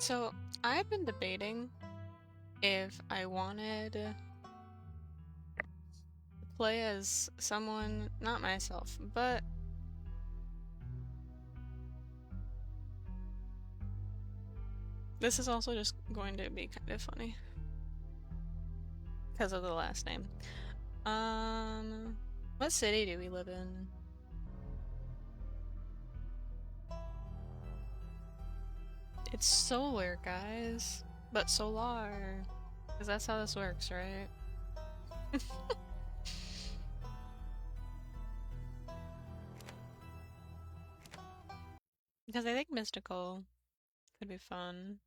So, I've been debating if I wanted to play as someone, not myself, but this is also just going to be kind of funny because of the last name. What city do we live in? It's solar, guys, but solar, because that's how this works, right? Because I think mystical could be fun.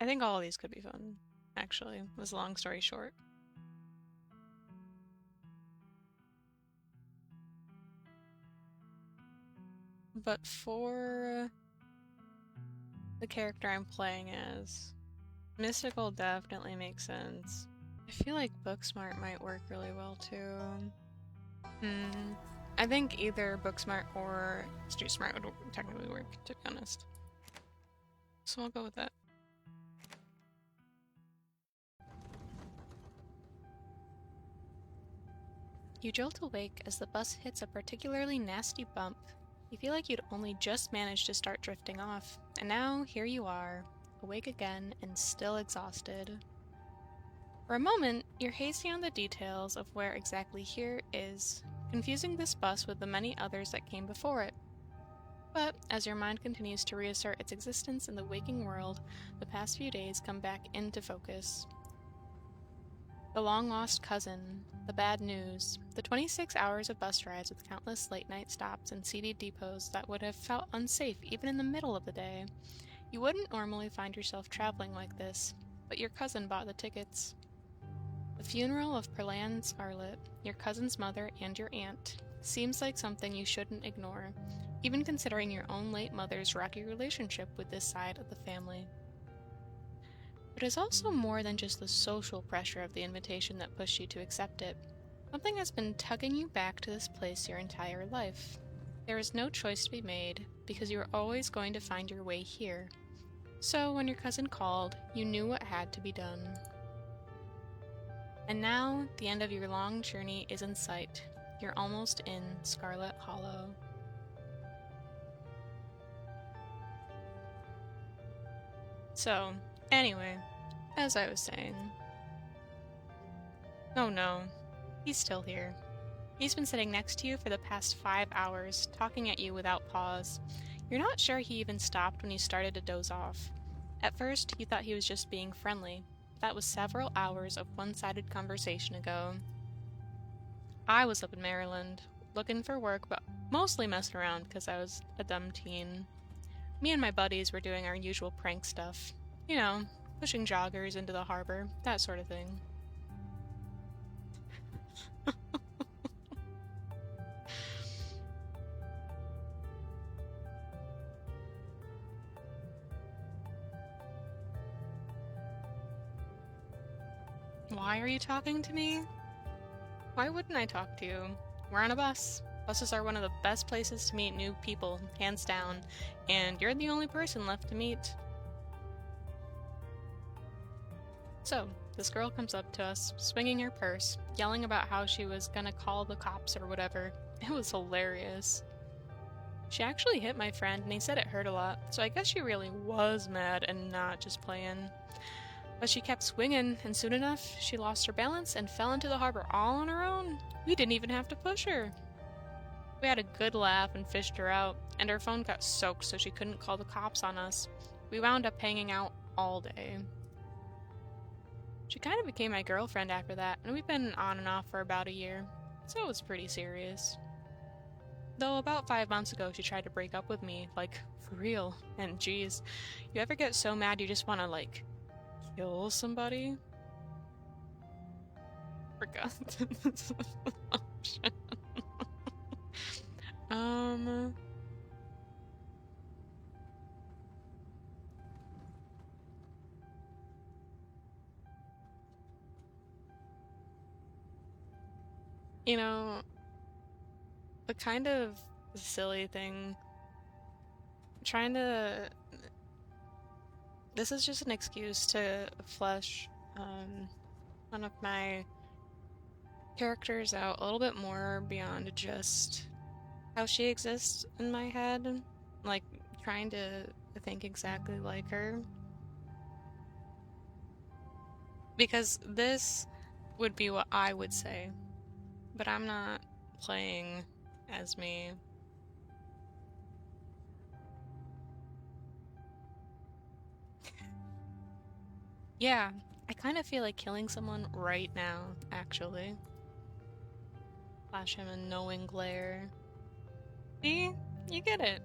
I think all of these could be fun, actually, was a long story short. But for the character I'm playing as, mystical definitely makes sense. I feel like Booksmart might work really well too. I think either Booksmart or Street Smart would technically work, to be honest. So I'll go with that. You jolt awake as the bus hits a particularly nasty bump. You feel like you'd only just managed to start drifting off, and now here you are, awake again and still exhausted. For a moment, you're hazy on the details of where exactly here is, confusing this bus with the many others that came before it. But as your mind continues to reassert its existence in the waking world, the past few days come back into focus. The long-lost cousin, the bad news, the 26 hours of bus rides with countless late-night stops and seedy depots that would have felt unsafe even in the middle of the day. You wouldn't normally find yourself traveling like this, but your cousin bought the tickets. The funeral of Perlan Scarlet, your cousin's mother and your aunt, seems like something you shouldn't ignore, even considering your own late mother's rocky relationship with this side of the family. But it's also more than just the social pressure of the invitation that pushed you to accept it. Something has been tugging you back to this place your entire life. There is no choice to be made, because you are always going to find your way here. So when your cousin called, you knew what had to be done. And now, the end of your long journey is in sight. You're almost in Scarlet Hollow. So, anyway, as I was saying... Oh no, he's still here. He's been sitting next to you for the past 5 hours, talking at you without pause. You're not sure he even stopped when you started to doze off. At first, you thought he was just being friendly. That was several hours of one-sided conversation ago. I was up in Maryland, looking for work, but mostly messing around because I was a dumb teen. Me and my buddies were doing our usual prank stuff. You know, pushing joggers into the harbor, that sort of thing. Why are you talking to me? Why wouldn't I talk to you? We're on a bus. Buses are one of the best places to meet new people, hands down, and you're the only person left to meet. So, this girl comes up to us, swinging her purse, yelling about how she was gonna call the cops or whatever. It was hilarious. She actually hit my friend, and he said it hurt a lot, so I guess she really was mad and not just playing. But she kept swinging, and soon enough, she lost her balance and fell into the harbor all on her own. We didn't even have to push her. We had a good laugh and fished her out, and her phone got soaked so she couldn't call the cops on us. We wound up hanging out all day. She kind of became my girlfriend after that, and we've been on and off for about a year, so it was pretty serious. Though about 5 months ago she tried to break up with me, like, for real, and geez, you ever get so mad you just want to, like, kill somebody? Forgot this option. You know, the kind of silly thing, trying to this is just an excuse to flesh one of my characters out a little bit more beyond just how she exists in my head. Like, trying to think exactly like her. Because this would be what I would say, but I'm not playing as me. Yeah, I kind of feel like killing someone right now, actually. Flash him a knowing glare. See? You get it.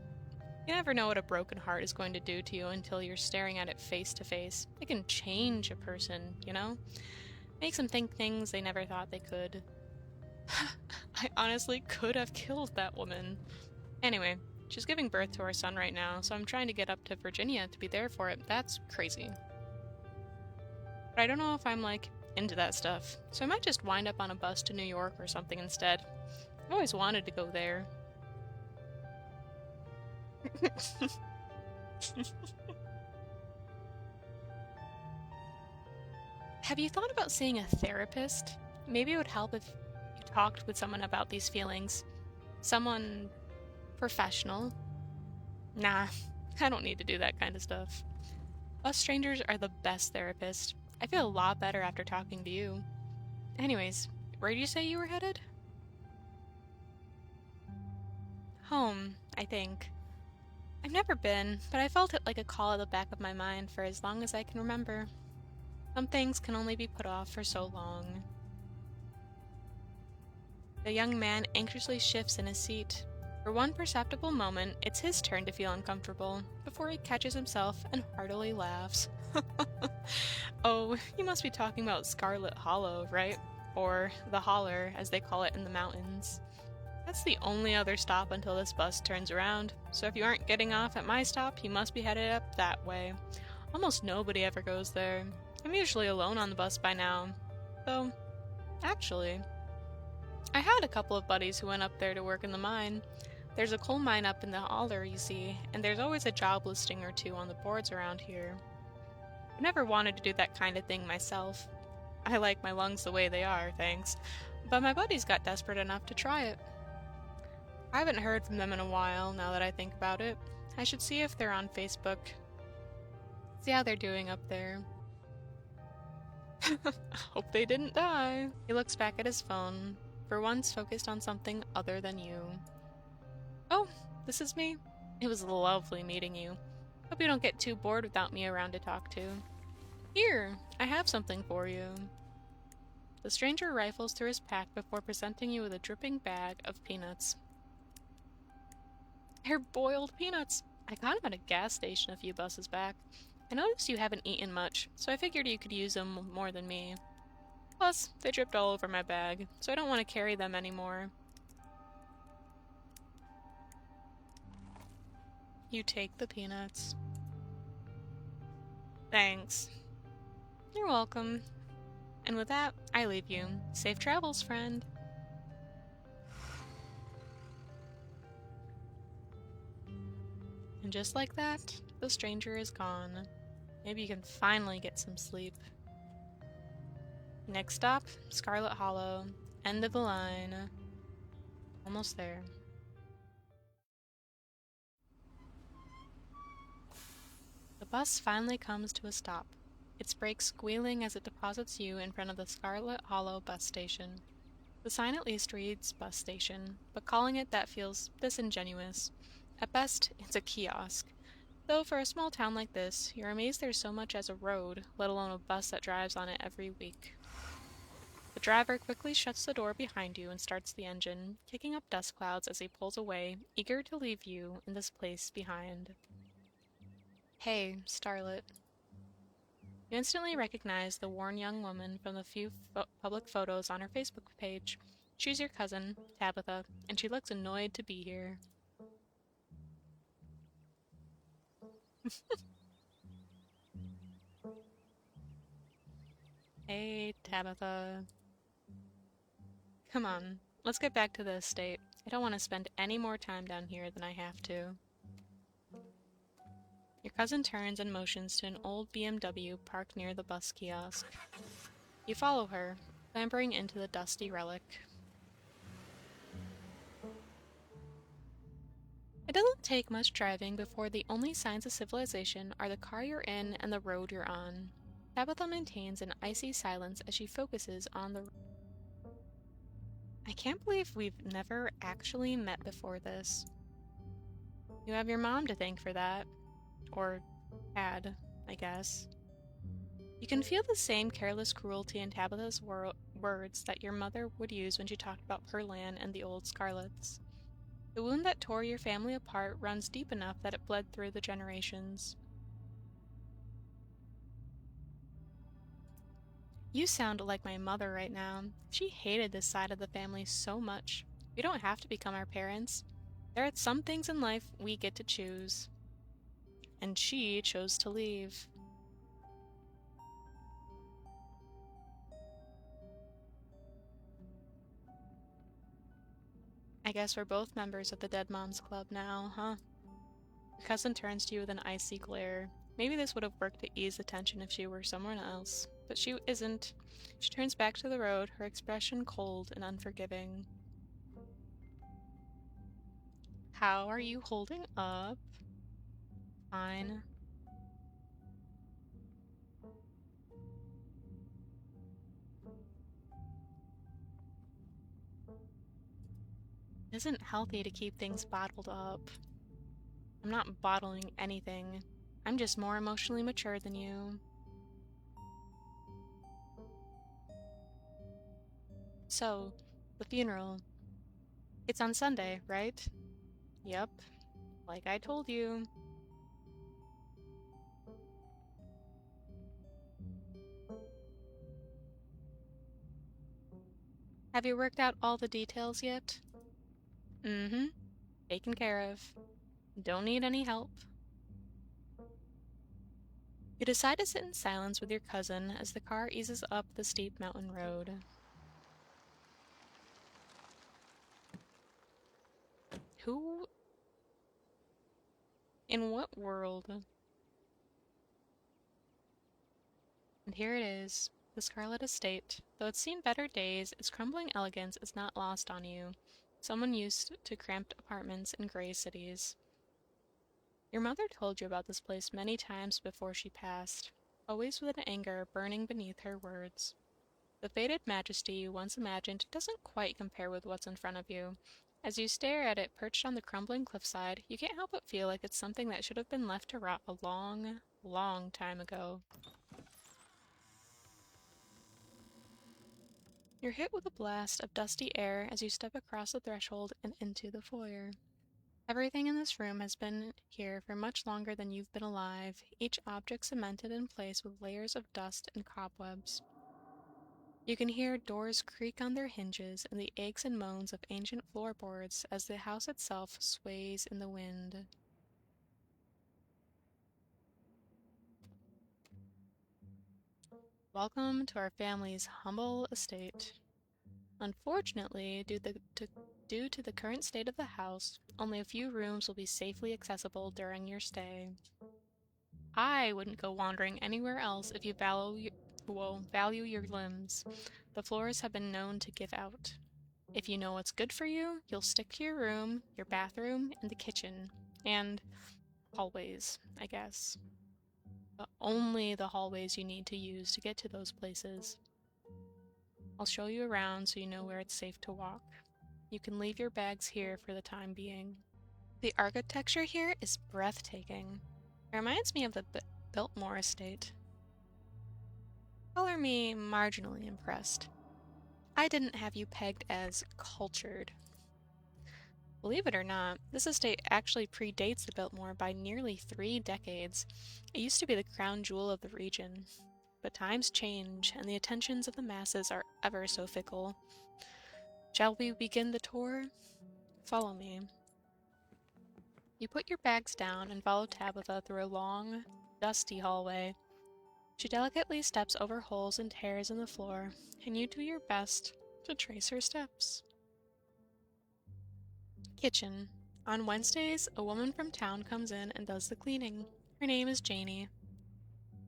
You never know what a broken heart is going to do to you until you're staring at it face to face. It can change a person, you know? Makes them think things they never thought they could. I honestly could have killed that woman. Anyway, she's giving birth to our son right now, so I'm trying to get up to Virginia to be there for it. That's crazy. But I don't know if I'm, like, into that stuff, so I might just wind up on a bus to New York or something instead. I've always wanted to go there. Have you thought about seeing a therapist? Maybe it would help if you talked with someone about these feelings. Someone professional. Nah, I don't need to do that kind of stuff. Us strangers are the best therapists. I feel a lot better after talking to you. Anyways, where did you say you were headed? Home, I think. I've never been, but I felt it like a call at the back of my mind for as long as I can remember. Some things can only be put off for so long. The young man anxiously shifts in his seat. For one perceptible moment, it's his turn to feel uncomfortable, before he catches himself and heartily laughs. Oh, you must be talking about Scarlet Hollow, right? Or the Holler, as they call it in the mountains. That's the only other stop until this bus turns around, so if you aren't getting off at my stop, you must be headed up that way. Almost nobody ever goes there. I'm usually alone on the bus by now. Though, actually, I had a couple of buddies who went up there to work in the mine. There's a coal mine up in the Holler, you see, and there's always a job listing or two on the boards around here. I've never wanted to do that kind of thing myself. I like my lungs the way they are, thanks, but my buddies got desperate enough to try it. I haven't heard from them in a while, now that I think about it. I should see if they're on Facebook. See how they're doing up there. Hope they didn't die. He looks back at his phone, for once focused on something other than you. Oh, this is me. It was lovely meeting you. Hope you don't get too bored without me around to talk to. Here, I have something for you. The stranger rifles through his pack before presenting you with a dripping bag of peanuts. They're boiled peanuts. I got them at a gas station a few buses back. I noticed you haven't eaten much, so I figured you could use them more than me. Plus, they dripped all over my bag, so I don't want to carry them anymore. You take the peanuts. Thanks. You're welcome. And with that, I leave you. Safe travels, friend. And just like that, the stranger is gone. Maybe you can finally get some sleep. Next stop, Scarlet Hollow. End of the line. Almost there. The bus finally comes to a stop. Its brakes squealing as it deposits you in front of the Scarlet Hollow bus station. The sign at least reads bus station, but calling it that feels disingenuous. At best, it's a kiosk. Though for a small town like this, you're amazed there's so much as a road, let alone a bus that drives on it every week. The driver quickly shuts the door behind you and starts the engine, kicking up dust clouds as he pulls away, eager to leave you in this place behind. Hey, Starlet. You instantly recognize the worn young woman from the few public photos on her Facebook page. She's your cousin, Tabitha, and she looks annoyed to be here. Hey, Tabitha. Come on, let's get back to the estate. I don't want to spend any more time down here than I have to. Your cousin turns and motions to an old BMW parked near the bus kiosk. You follow her, clambering into the dusty relic. It doesn't take much driving before the only signs of civilization are the car you're in and the road you're on. Tabitha maintains an icy silence as she focuses on the road. I can't believe we've never actually met before this. You have your mom to thank for that. Or had, I guess. You can feel the same careless cruelty in Tabitha's words that your mother would use when she talked about Perlan and the old Scarlets. The wound that tore your family apart runs deep enough that it bled through the generations. You sound like my mother right now. She hated this side of the family so much. We don't have to become our parents. There are some things in life we get to choose. And she chose to leave. I guess we're both members of the Dead Moms Club now, huh? Your cousin turns to you with an icy glare. Maybe this would have worked to ease the tension if she were someone else, but she isn't. She turns back to the road, her expression cold and unforgiving. How are you holding up? Fine. It isn't healthy to keep things bottled up. I'm not bottling anything. I'm just more emotionally mature than you. So, the funeral. It's on Sunday, right? Yep. Like I told you. Have you worked out all the details yet? Mm-hmm. Taken care of. Don't need any help. You decide to sit in silence with your cousin as the car eases up the steep mountain road. Who? In what world? And here it is, the Scarlet Estate. Though it's seen better days, its crumbling elegance is not lost on you. Someone used to cramped apartments in gray cities. Your mother told you about this place many times before she passed, always with an anger burning beneath her words. The faded majesty you once imagined doesn't quite compare with what's in front of you. As you stare at it perched on the crumbling cliffside, you can't help but feel like it's something that should have been left to rot a long, long time ago. You're hit with a blast of dusty air as you step across the threshold and into the foyer. Everything in this room has been here for much longer than you've been alive, each object cemented in place with layers of dust and cobwebs. You can hear doors creak on their hinges and the aches and moans of ancient floorboards as the house itself sways in the wind. Welcome to our family's humble estate. Unfortunately, due to the current state of the house, only a few rooms will be safely accessible during your stay. I wouldn't go wandering anywhere else if you value your limbs. The floors have been known to give out. If you know what's good for you, you'll stick to your room, your bathroom, and the kitchen. And hallways, I guess. But only the hallways you need to use to get to those places. I'll show you around so you know where it's safe to walk. You can leave your bags here for the time being. The architecture here is breathtaking. It reminds me of the Biltmore estate. Color me marginally impressed. I didn't have you pegged as cultured. Believe it or not, this estate actually predates the Biltmore by nearly 3 decades. It used to be the crown jewel of the region. But times change, and the attentions of the masses are ever so fickle. Shall we begin the tour? Follow me. You put your bags down and follow Tabitha through a long, dusty hallway. She delicately steps over holes and tears in the floor, and you do your best to trace her steps. Kitchen. On Wednesdays, a woman from town comes in and does the cleaning. Her name is Janie.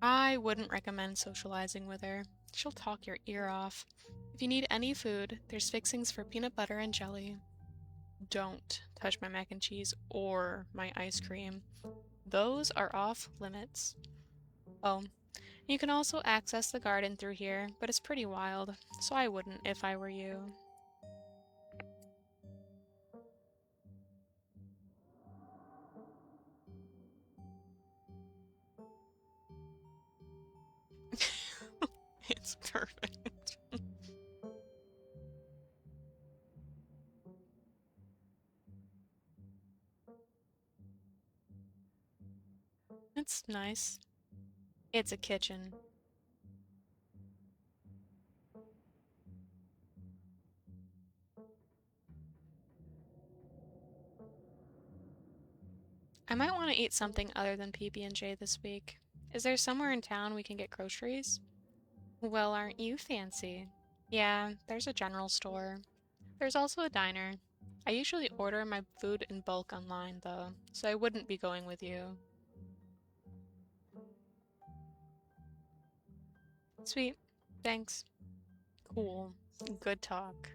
I wouldn't recommend socializing with her. She'll talk your ear off. If you need any food, there's fixings for peanut butter and jelly. Don't touch my mac and cheese or my ice cream. Those are off limits. Oh, you can also access the garden through here, but it's pretty wild, so I wouldn't if I were you. It's perfect. It's nice. It's a kitchen. I might want to eat something other than PB&J this week. Is there somewhere in town we can get groceries? Well, aren't you fancy? Yeah, there's a general store. There's also a diner. I usually order my food in bulk online, though, so I wouldn't be going with you. Sweet. Thanks. Cool. Good talk.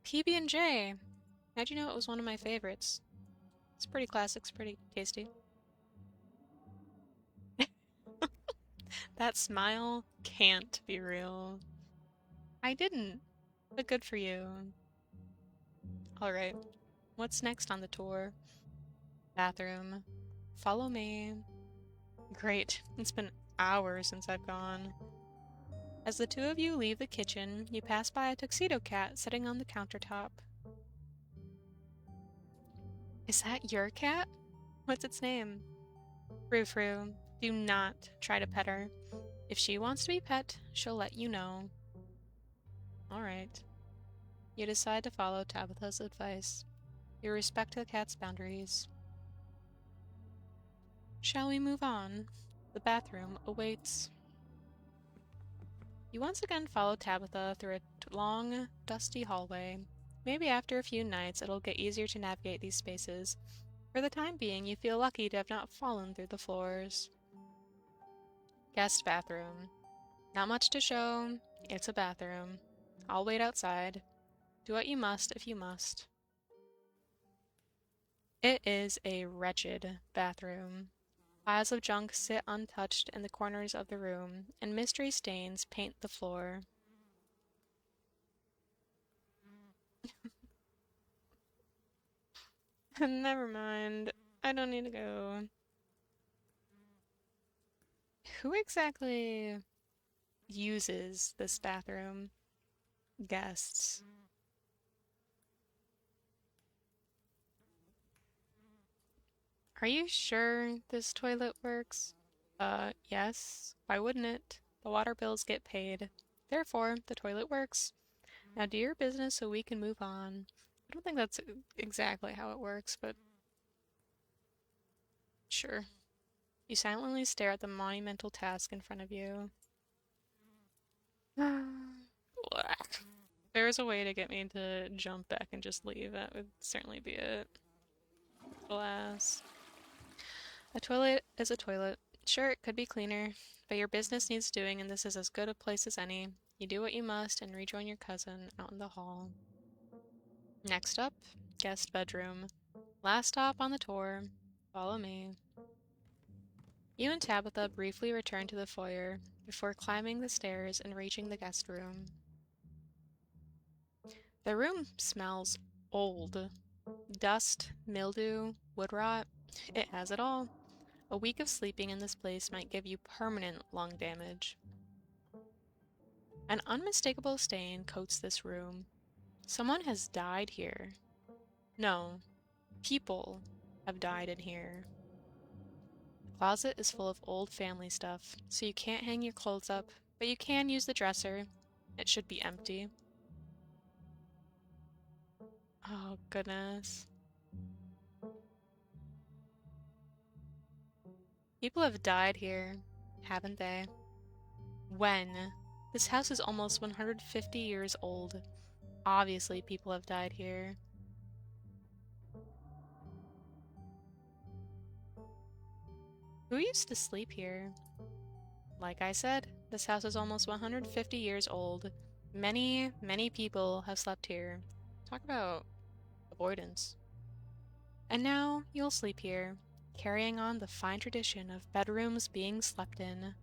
PB&J. How'd you know it was one of my favorites? It's pretty classic, it's pretty tasty. That smile can't be real. I didn't, but good for you. Alright, what's next on the tour? Bathroom. Follow me. Great, it's been hours since I've gone. As the two of you leave the kitchen, you pass by a tuxedo cat sitting on the countertop. Is that your cat? What's its name? Frou-Frou. Do not try to pet her. If she wants to be pet, she'll let you know. Alright. You decide to follow Tabitha's advice. You respect the cat's boundaries. Shall we move on? The bathroom awaits. You once again follow Tabitha through a long, dusty hallway. Maybe after a few nights it'll get easier to navigate these spaces. For the time being, you feel lucky to have not fallen through the floors. Guest bathroom. Not much to show. It's a bathroom. I'll wait outside. Do what you must if you must. It is a wretched bathroom. Piles of junk sit untouched in the corners of the room, and mystery stains paint the floor. Never mind. I don't need to go. Who exactly uses this bathroom? Guests. Are you sure this toilet works? Yes. Why wouldn't it? The water bills get paid. Therefore, the toilet works. Now do your business so we can move on. I don't think that's exactly how it works, but sure. You silently stare at the monumental task in front of you. If there was a way to get me to jump back and just leave, that would certainly be it. Alas. A toilet is a toilet. Sure, it could be cleaner, but your business needs doing, and this is as good a place as any. You do what you must and rejoin your cousin out in the hall. Next up, guest bedroom. Last stop on the tour. Follow me. You and Tabitha briefly return to the foyer before climbing the stairs and reaching the guest room. The room smells old. Dust, mildew, wood rot. It has it all. A week of sleeping in this place might give you permanent lung damage. An unmistakable stain coats this room. Someone has died here. No, people have died in here. The closet is full of old family stuff, so you can't hang your clothes up, but you can use the dresser. It should be empty. Oh, goodness. People have died here, haven't they? When? This house is almost 150 years old. Obviously, people have died here. Who used to sleep here? Like I said, this house is almost 150 years old. Many, many people have slept here. Talk about avoidance. And now you'll sleep here, carrying on the fine tradition of bedrooms being slept in.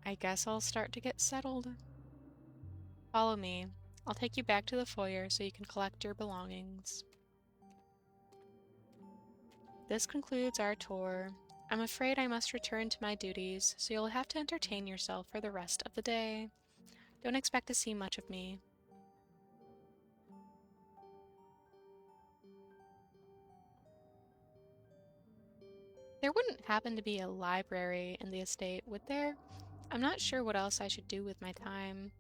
I guess I'll start to get settled. Follow me. I'll take you back to the foyer so you can collect your belongings. This concludes our tour. I'm afraid I must return to my duties, so you'll have to entertain yourself for the rest of the day. Don't expect to see much of me. There wouldn't happen to be a library in the estate, would there? I'm not sure what else I should do with my time.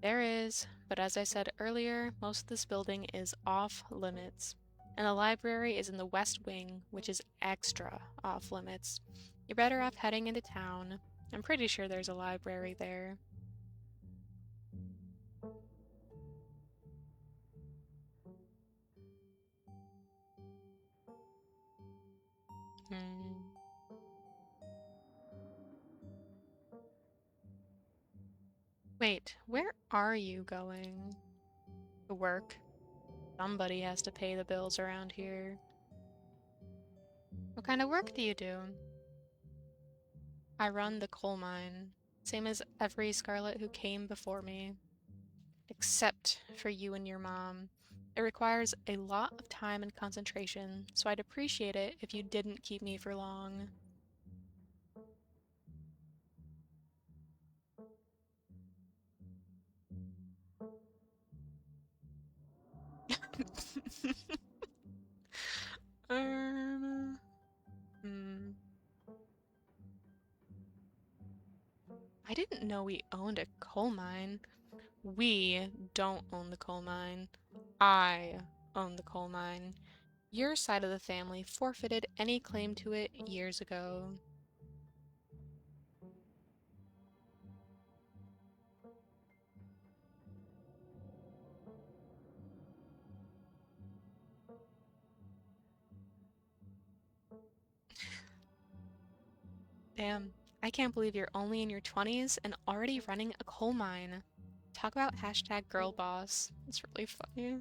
There is, but as I said earlier, most of this building is off limits. And the library is in the west wing, which is extra off limits. You're better off heading into town. I'm pretty sure there's a library there. Hmm. Wait, where are you going? To work. Somebody has to pay the bills around here. What kind of work do you do? I run the coal mine, same as every Scarlet who came before me. Except for you and your mom. It requires a lot of time and concentration, so I'd appreciate it if you didn't keep me for long. um, hmm. I didn't know we owned a coal mine. We don't own the coal mine. I own the coal mine. Your side of the family forfeited any claim to it years ago. Damn, I can't believe you're only in your 20s and already running a coal mine. Talk about hashtag girl boss. It's really funny.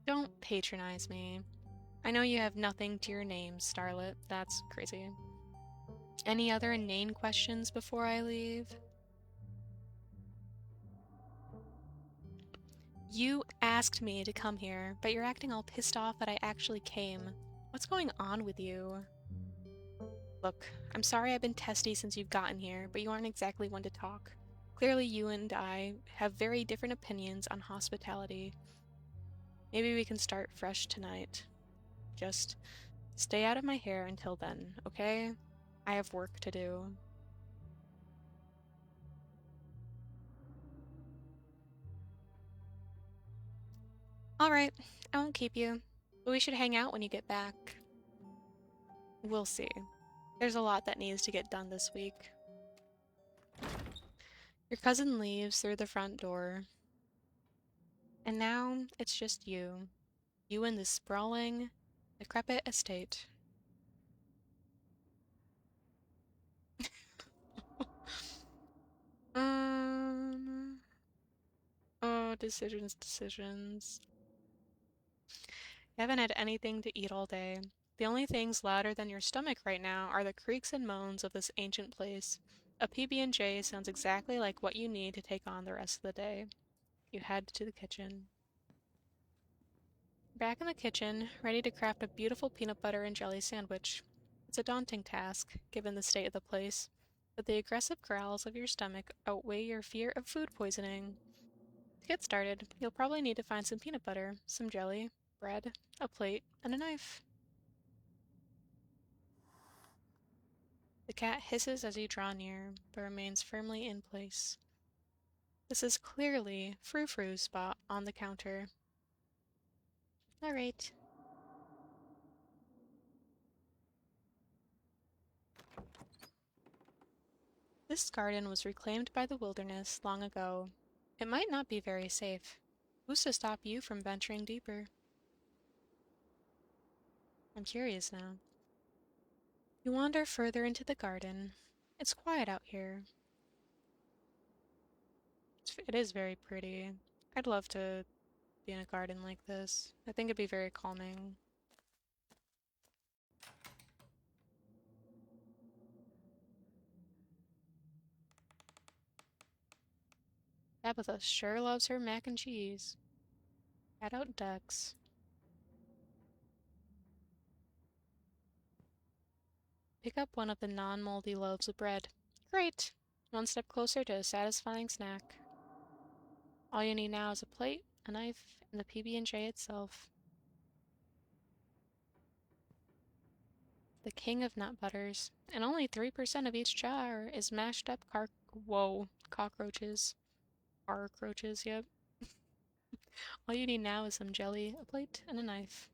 Don't patronize me. I know you have nothing to your name, Starlet. That's crazy. Any other inane questions before I leave? You asked me to come here, but you're acting all pissed off that I actually came. What's going on with you? Look, I'm sorry I've been testy since you've gotten here, but you aren't exactly one to talk. Clearly, you and I have very different opinions on hospitality. Maybe we can start fresh tonight. Just stay out of my hair until then, okay? I have work to do. Alright, I won't keep you, but we should hang out when you get back. We'll see. There's a lot that needs to get done this week. Your cousin leaves through the front door, and now it's just you. You in this sprawling, decrepit estate. Um. Oh, decisions, decisions. You haven't had anything to eat all day. The only things louder than your stomach right now are the creaks and moans of this ancient place. A PB&J sounds exactly like what you need to take on the rest of the day. You head to the kitchen. Back in the kitchen, ready to craft a beautiful peanut butter and jelly sandwich. It's a daunting task, given the state of the place, but the aggressive growls of your stomach outweigh your fear of food poisoning. To get started, you'll probably need to find some peanut butter, some jelly, bread, a plate, and a knife. The cat hisses as you draw near, but remains firmly in place. This is clearly Frou-Frou's spot on the counter. Alright. This garden was reclaimed by the wilderness long ago. It might not be very safe. Who's to stop you from venturing deeper? I'm curious now. You wander further into the garden. It's quiet out here. It is very pretty. I'd love to be in a garden like this. I think it'd be very calming. Tabitha sure loves her mac and cheese. Cat out ducks. Pick up one of the non-moldy loaves of bread. Great! One step closer to a satisfying snack. All you need now is a plate, a knife, and the PB&J itself. The king of nut butters, and only 3% of each jar is mashed up cockroaches. Cockroaches, yep. All you need now is some jelly, a plate, and a knife.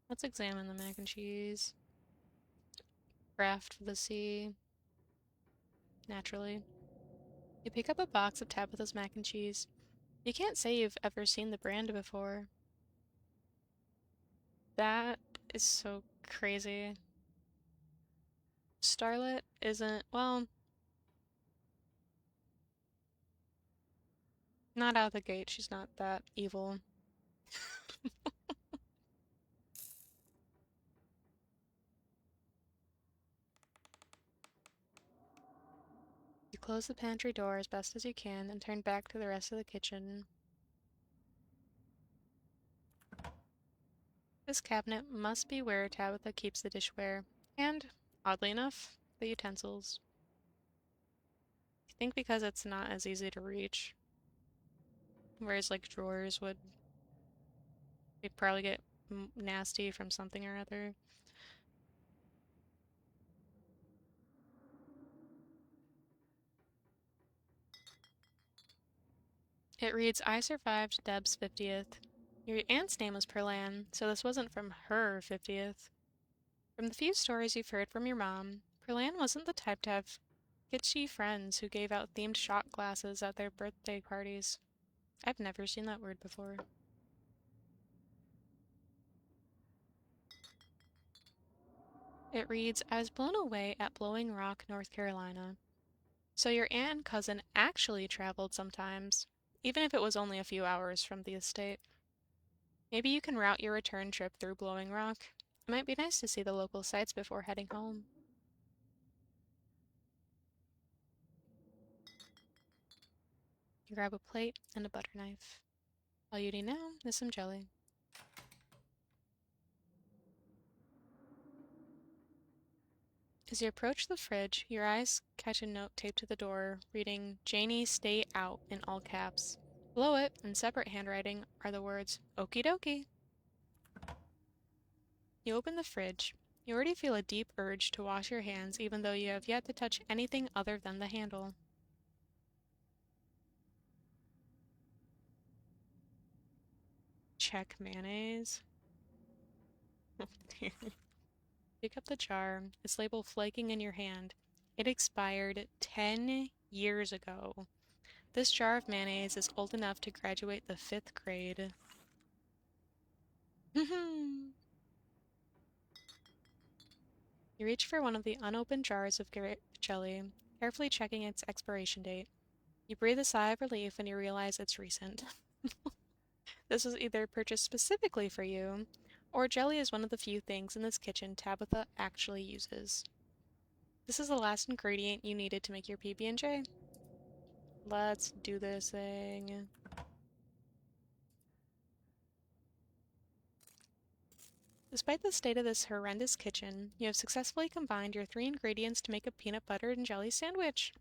Let's examine the mac and cheese. Craft for the sea. Naturally. You pick up a box of Tabitha's mac and cheese. You can't say you've ever seen the brand before. That is so crazy. Starlet isn't, well, not out of the gate. She's not that evil. You close the pantry door as best as you can and turn back to the rest of the kitchen. This cabinet must be where Tabitha keeps the dishware, and, oddly enough, the utensils. I think because it's not as easy to reach, whereas like drawers would probably get nasty from something or other. It reads, I survived Deb's 50th. Your aunt's name was Perlan, so this wasn't from her 50th. From the few stories you've heard from your mom, Perlan wasn't the type to have kitschy friends who gave out themed shot glasses at their birthday parties. I've never seen that word before. It reads, I was blown away at Blowing Rock, North Carolina. So your aunt and cousin actually traveled sometimes, even if it was only a few hours from the estate. Maybe you can route your return trip through Blowing Rock. It might be nice to see the local sights before heading home. You grab a plate and a butter knife. All you need now is some jelly. As you approach the fridge, your eyes catch a note taped to the door reading, Janie, stay out, in all caps. Below it, in separate handwriting, are the words, Okie dokie. You open the fridge. You already feel a deep urge to wash your hands even though you have yet to touch anything other than the handle. Check mayonnaise. Pick up the jar. Its label flaking in your hand. It expired 10 years ago. This jar of mayonnaise is old enough to graduate the 5th grade. You reach for one of the unopened jars of grape jelly, carefully checking its expiration date. You breathe a sigh of relief when you realize it's recent. This was either purchased specifically for you, or jelly is one of the few things in this kitchen Tabitha actually uses. This is the last ingredient you needed to make your PB&J. Let's do this thing. Despite the state of this horrendous kitchen, you have successfully combined your 3 ingredients to make a peanut butter and jelly sandwich.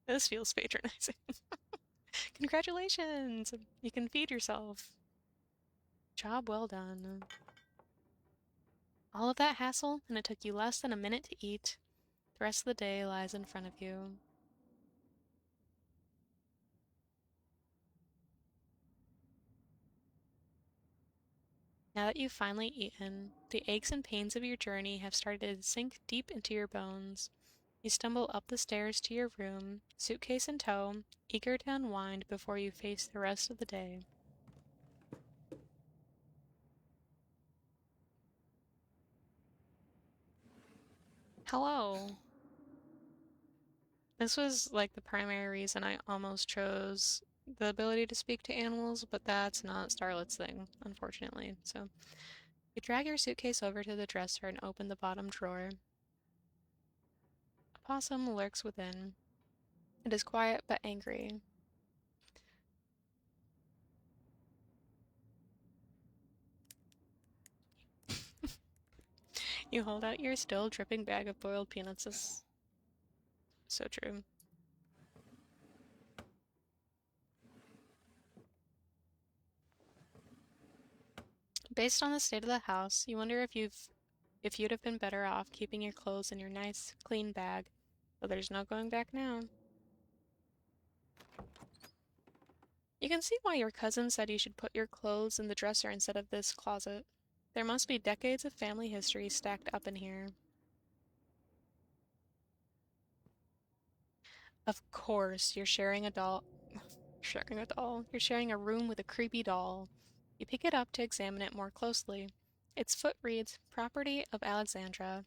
This feels patronizing. Congratulations! You can feed yourself. Job well done. All of that hassle, and it took you less than a minute to eat. The rest of the day lies in front of you. Now that you've finally eaten, the aches and pains of your journey have started to sink deep into your bones. You stumble up the stairs to your room, suitcase in tow, eager to unwind before you face the rest of the day. Hello. This was like the primary reason I almost chose the ability to speak to animals, but that's not Starlet's thing, unfortunately. So you drag your suitcase over to the dresser and open the bottom drawer. A possum lurks within. It is quiet but angry. You hold out your still dripping bag of boiled peanuts. So true. Based on the state of the house, you wonder if you'd have been better off keeping your clothes in your nice, clean bag, but there's no going back now. You can see why your cousin said you should put your clothes in the dresser instead of this closet. There must be decades of family history stacked up in here. Of course, you're sharing a doll. Sharing a doll. You're sharing a room with a creepy doll. You pick it up to examine it more closely. Its foot reads, "Property of Alexandra."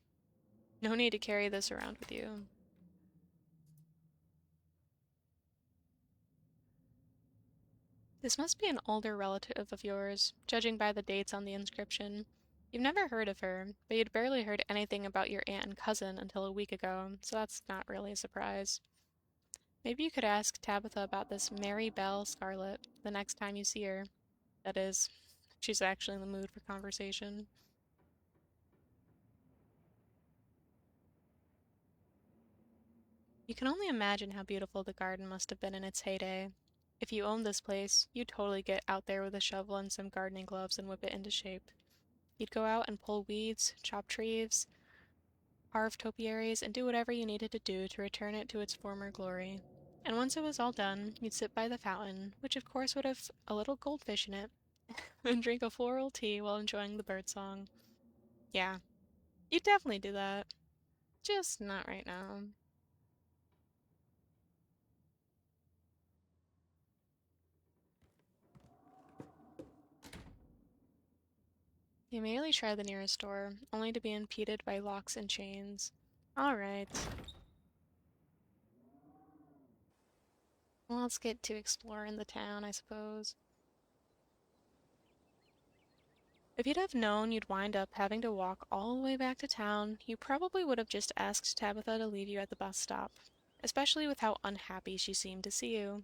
No need to carry this around with you. This must be an older relative of yours, judging by the dates on the inscription. You've never heard of her, but you'd barely heard anything about your aunt and cousin until a week ago, so that's not really a surprise. Maybe you could ask Tabitha about this Mary Belle Scarlet the next time you see her. That is, she's actually in the mood for conversation. You can only imagine how beautiful the garden must have been in its heyday. If you owned this place, you'd totally get out there with a shovel and some gardening gloves and whip it into shape. You'd go out and pull weeds, chop trees, carve topiaries, and do whatever you needed to do to return it to its former glory. And once it was all done, you'd sit by the fountain, which of course would have a little goldfish in it, and drink a floral tea while enjoying the birdsong. Yeah, you'd definitely do that. Just not right now. You immediately try the nearest door, only to be impeded by locks and chains. Alright. Well, let's get to exploring the town, I suppose. If you'd have known you'd wind up having to walk all the way back to town, you probably would have just asked Tabitha to leave you at the bus stop, especially with how unhappy she seemed to see you.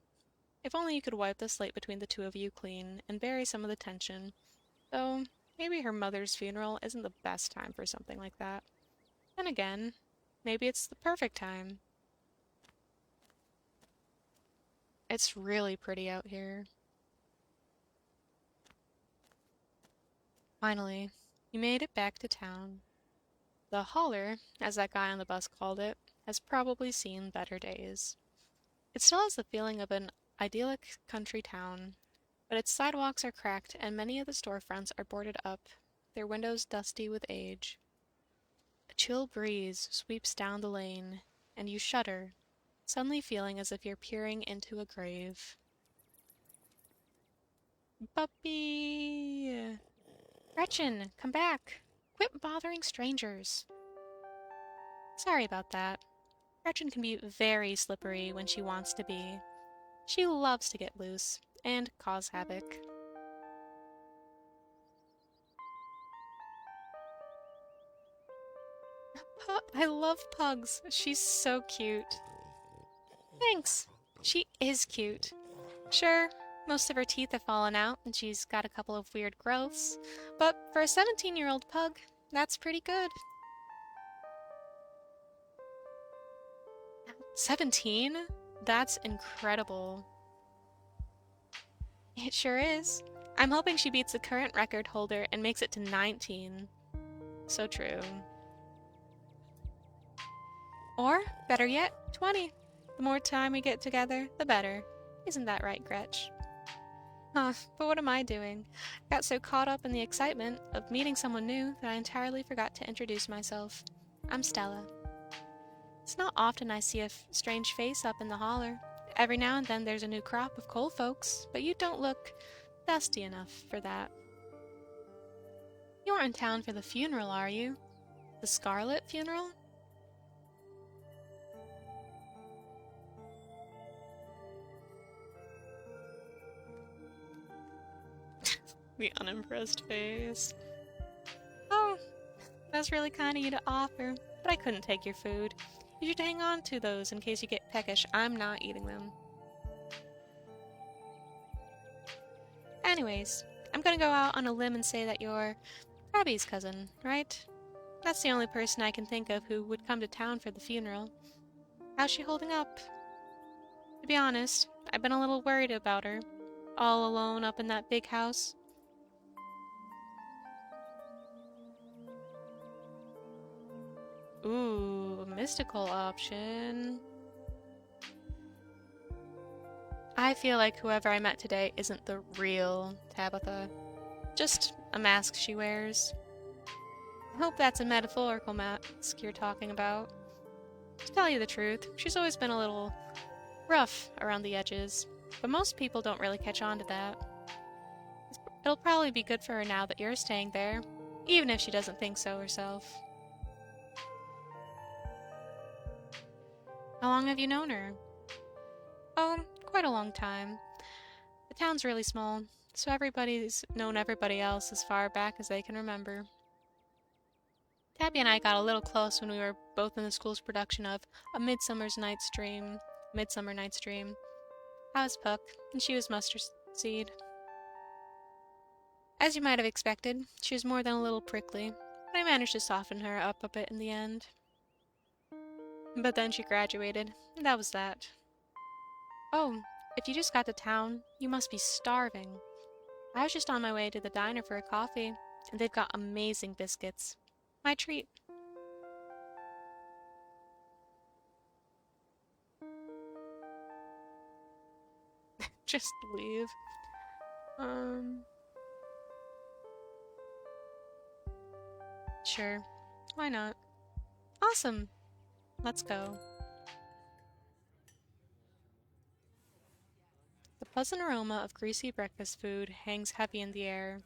If only you could wipe the slate between the two of you clean and bury some of the tension. Though, maybe her mother's funeral isn't the best time for something like that. And again, maybe it's the perfect time. It's really pretty out here. Finally, you made it back to town. The holler, as that guy on the bus called it, has probably seen better days. It still has the feeling of an idyllic country town, but its sidewalks are cracked and many of the storefronts are boarded up, their windows dusty with age. A chill breeze sweeps down the lane, and you shudder, suddenly feeling as if you're peering into a grave. Puppy! Gretchen, come back! Quit bothering strangers! Sorry about that. Gretchen can be very slippery when she wants to be. She loves to get loose and cause havoc. I love Pugs. She's so cute. Thanks. She is cute. Sure, most of her teeth have fallen out and she's got a couple of weird growths, but for a 17-year-old pug, that's pretty good. 17? That's incredible. It sure is. I'm hoping she beats the current record holder and makes it to 19. So true. Or, better yet, 20. The more time we get together, the better. Isn't that right, Gretch? Huh, but what am I doing? I got so caught up in the excitement of meeting someone new that I entirely forgot to introduce myself. I'm Stella. It's not often I see a strange face up in the holler. Every now and then there's a new crop of coal folks, but you don't look dusty enough for that. You aren't in town for the funeral, are you? The Scarlet funeral? The unimpressed face. Oh, that's really kind of you to offer, but I couldn't take your food. You should hang on to those in case you get peckish. I'm not eating them. Anyways, I'm gonna go out on a limb and say that you're Abby's cousin, right? That's the only person I can think of who would come to town for the funeral. How's she holding up? To be honest, I've been a little worried about her. All alone up in that big house. Ooh, a mystical option. I feel like whoever I met today isn't the real Tabitha. Just a mask she wears. I hope that's a metaphorical mask you're talking about. To tell you the truth, she's always been a little rough around the edges, but most people don't really catch on to that. It'll probably be good for her now that you're staying there, even if she doesn't think so herself. How long have you known her? Oh, quite a long time. The town's really small, so everybody's known everybody else as far back as they can remember. Tabby and I got a little close when we were both in the school's production of A Midsummer Night's Dream. I was Puck, and she was Mustard Seed. As you might have expected, she was more than a little prickly, but I managed to soften her up a bit in the end. But then she graduated, and that was that. Oh, if you just got to town, you must be starving. I was just on my way to the diner for a coffee, and they've got amazing biscuits. My treat. Just leave. Sure. Why not? Awesome. Let's go. The pleasant aroma of greasy breakfast food hangs heavy in the air.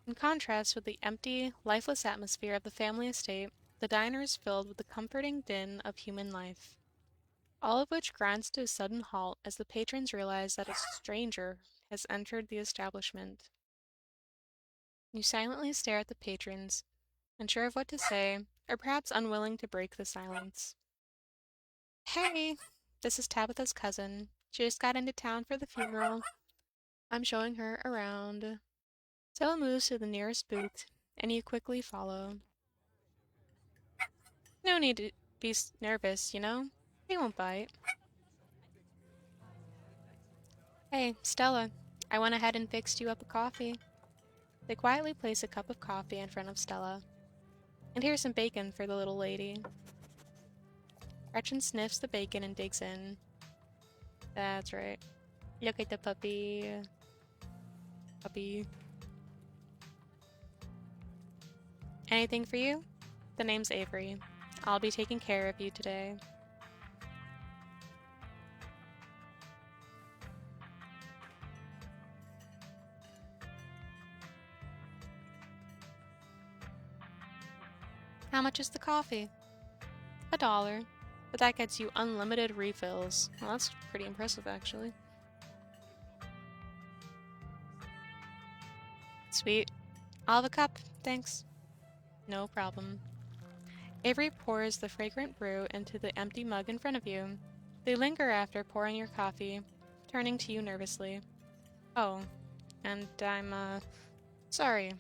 In contrast with the empty, lifeless atmosphere of the family estate, the diner is filled with the comforting din of human life. All of which grinds to a sudden halt as the patrons realize that a stranger has entered the establishment. You silently stare at the patrons, unsure of what to say, or perhaps unwilling to break the silence. Hey, this is Tabitha's cousin. She just got into town for the funeral. I'm showing her around. Stella moves to the nearest booth, and you quickly follow. No need to be nervous, you know? They won't bite. Hey, Stella, I went ahead and fixed you up a coffee. They quietly place a cup of coffee in front of Stella. And here's some bacon for the little lady. Gretchen sniffs the bacon and digs in. That's right. Look at the puppy. Puppy. Anything for you? The name's Avery. I'll be taking care of you today. How much is the coffee? $1. But that gets you unlimited refills. Well, that's pretty impressive, actually. Sweet. I'll have a cup, thanks. No problem. Avery pours the fragrant brew into the empty mug in front of you. They linger after pouring your coffee, turning to you nervously. Oh, and I'm, sorry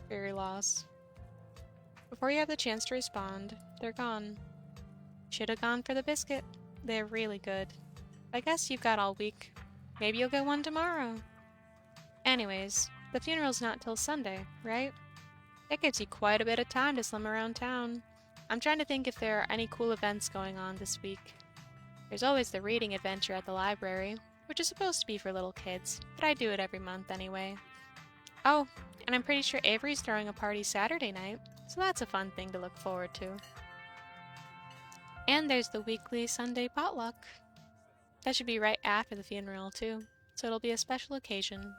for your loss. Before you have the chance to respond, they're gone. Should have gone for the biscuit. They're really good. I guess you've got all week. Maybe you'll get one tomorrow. Anyways, the funeral's not till Sunday, right? That gives you quite a bit of time to slum around town. I'm trying to think if there are any cool events going on this week. There's always the reading adventure at the library, which is supposed to be for little kids, but I do it every month anyway. Oh, and I'm pretty sure Avery's throwing a party Saturday night, so that's a fun thing to look forward to. And there's the weekly Sunday potluck. That should be right after the funeral, too, so it'll be a special occasion.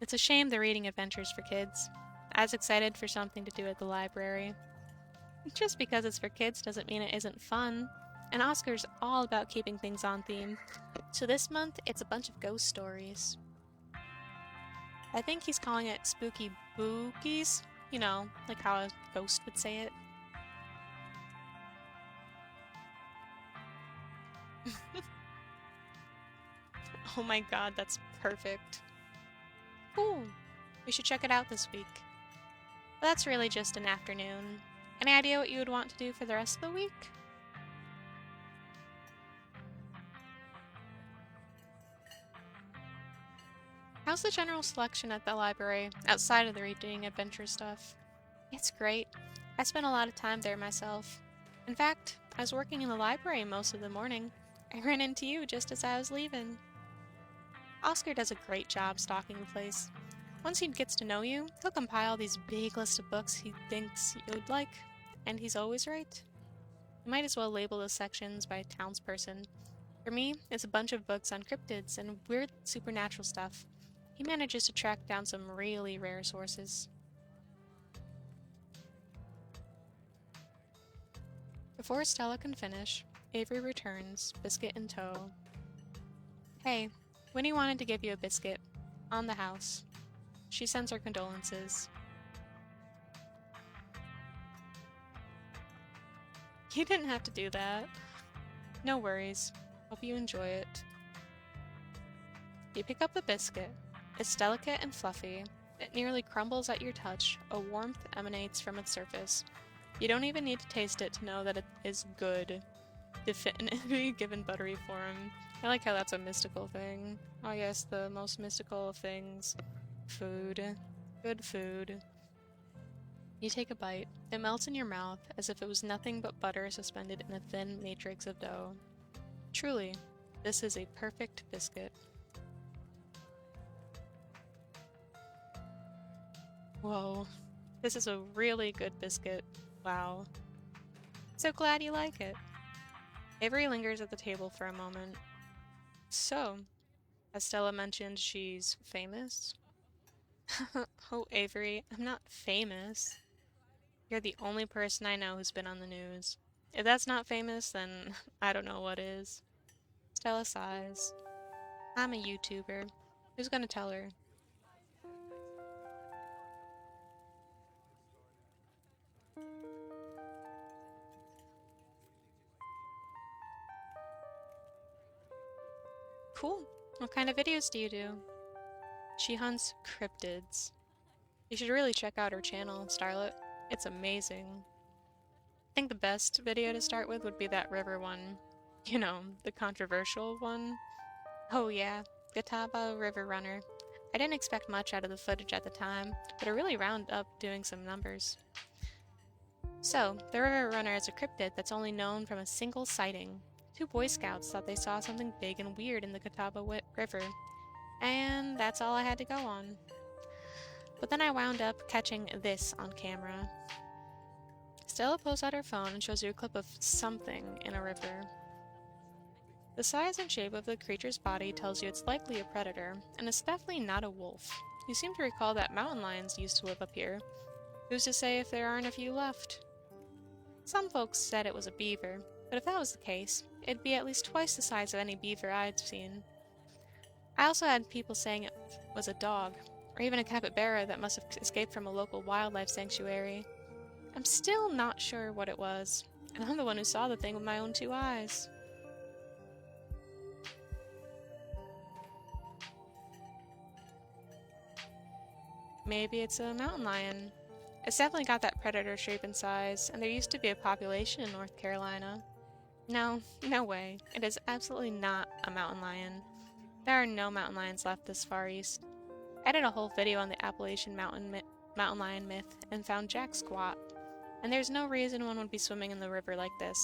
It's a shame they're reading adventures for kids. I was excited for something to do at the library. Just because it's for kids doesn't mean it isn't fun. And Oscar's all about keeping things on theme. So this month, it's a bunch of ghost stories. I think he's calling it Spooky Bookies. You know, like how a ghost would say it. Oh my god, that's perfect. Cool. We should check it out this week. But that's really just an afternoon. Any idea what you would want to do for the rest of the week? How's the general selection at the library, outside of the reading adventure stuff? It's great. I spent a lot of time there myself. In fact, I was working in the library most of the morning. I ran into you just as I was leaving. Oscar does a great job stocking the place. Once he gets to know you, he'll compile these big lists of books he thinks you'd like, and he's always right. You might as well label the sections by townsperson. For me, it's a bunch of books on cryptids and weird supernatural stuff. He manages to track down some really rare sources. Before Stella can finish, Avery returns, biscuit in tow. Hey, Winnie wanted to give you a biscuit. On the house. She sends her condolences. You didn't have to do that. No worries. Hope you enjoy it. You pick up the biscuit. It's delicate and fluffy. It nearly crumbles at your touch. A warmth emanates from its surface. You don't even need to taste it to know that it is good. Definitively given buttery form. I like how that's a mystical thing. Oh yes, the most mystical of things. Food. Good food. You take a bite. It melts in your mouth as if it was nothing but butter suspended in a thin matrix of dough. Truly, this is a perfect biscuit. Whoa, this is a really good biscuit. Wow. So glad you like it. Avery lingers at the table for a moment. So, as Stella mentioned, she's famous? Oh, Avery, I'm not famous. You're the only person I know who's been on the news. If that's not famous, then I don't know what is. Stella sighs. I'm a YouTuber. Who's gonna tell her? Cool. What kind of videos do you do? She hunts cryptids. You should really check out her channel, Scarlet. It's amazing. I think the best video to start with would be that river one. You know, the controversial one. Oh yeah, Catawba River Runner. I didn't expect much out of the footage at the time, but it really wound up doing some numbers. So, the River Runner is a cryptid that's only known from a single sighting. 2 Boy Scouts thought they saw something big and weird in the Catawba River, and that's all I had to go on. But then I wound up catching this on camera. Stella pulls out her phone and shows you a clip of something in a river. The size and shape of the creature's body tells you it's likely a predator, and it's definitely not a wolf. You seem to recall that mountain lions used to live up here. Who's to say if there aren't a few left? Some folks said it was a beaver, but if that was the case, it'd be at least twice the size of any beaver I'd seen. I also had people saying it was a dog, or even a capybara that must have escaped from a local wildlife sanctuary. I'm still not sure what it was, and I'm the one who saw the thing with my own 2 eyes. Maybe it's a mountain lion. It's definitely got that predator shape and size, and there used to be a population in North Carolina. No, no way. It is absolutely not a mountain lion. There are no mountain lions left this far east. I did a whole video on the Appalachian mountain lion myth and found Jack squat. And there's no reason one would be swimming in the river like this.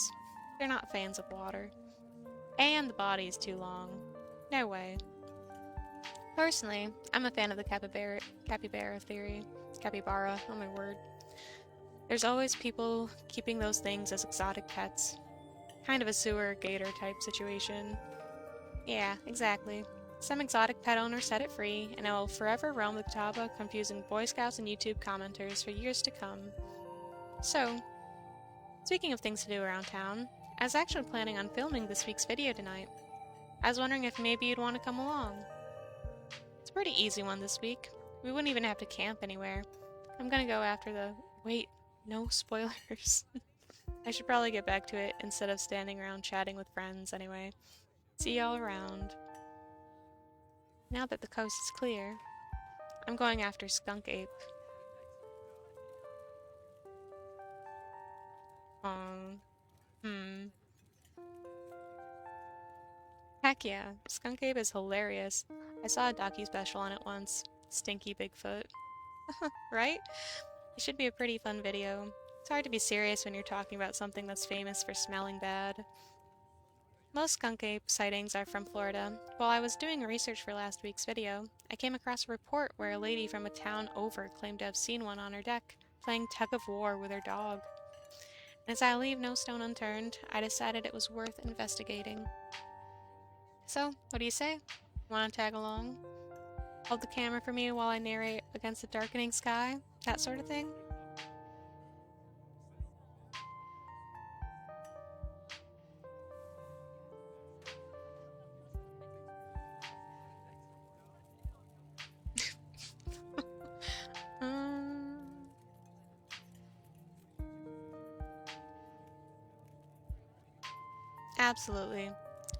They're not fans of water. And the body is too long. No way. Personally, I'm a fan of the capybara theory. Capybara, oh my word. There's always people keeping those things as exotic pets. Kind of a sewer gator type situation. Yeah, exactly. Some exotic pet owner set it free, and it will forever roam the Catawba, confusing Boy Scouts and YouTube commenters for years to come. So, speaking of things to do around town, I was actually planning on filming this week's video tonight. I was wondering if maybe you'd want to come along. It's a pretty easy one this week. We wouldn't even have to camp anywhere. I'm gonna go after the... Wait, no spoilers. I should probably get back to it instead of standing around chatting with friends anyway. See y'all around. Now that the coast is clear, I'm going after Skunk Ape. Hmm. Heck yeah, Skunk Ape is hilarious. I saw a docu special on it once. Stinky Bigfoot. Right? It should be a pretty fun video. It's hard to be serious when you're talking about something that's famous for smelling bad. Most skunk ape sightings are from Florida. While I was doing research for last week's video, I came across a report where a lady from a town over claimed to have seen one on her deck, playing tug of war with her dog. And as I leave no stone unturned, I decided it was worth investigating. So, what do you say? Want to tag along? Hold the camera for me while I narrate against the darkening sky? That sort of thing? Absolutely.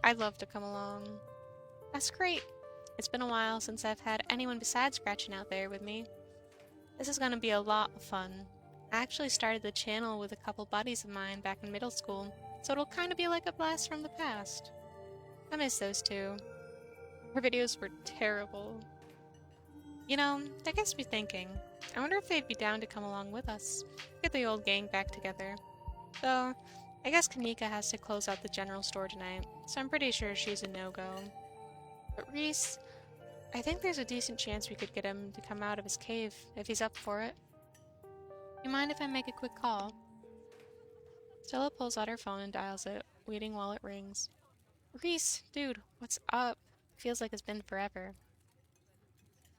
I'd love to come along. That's great. It's been a while since I've had anyone besides Gretchen out there with me. This is gonna be a lot of fun. I actually started the channel with a couple buddies of mine back in middle school, so it'll kinda be like a blast from the past. I miss those two. Her videos were terrible. You know, that gets me thinking. I wonder if they'd be down to come along with us. Get the old gang back together. Though, I guess Kanika has to close out the general store tonight, so I'm pretty sure she's a no-go. But Reese, I think there's a decent chance we could get him to come out of his cave, if he's up for it. You mind if I make a quick call? Stella pulls out her phone and dials it, waiting while it rings. Reese, dude, what's up? Feels like it's been forever.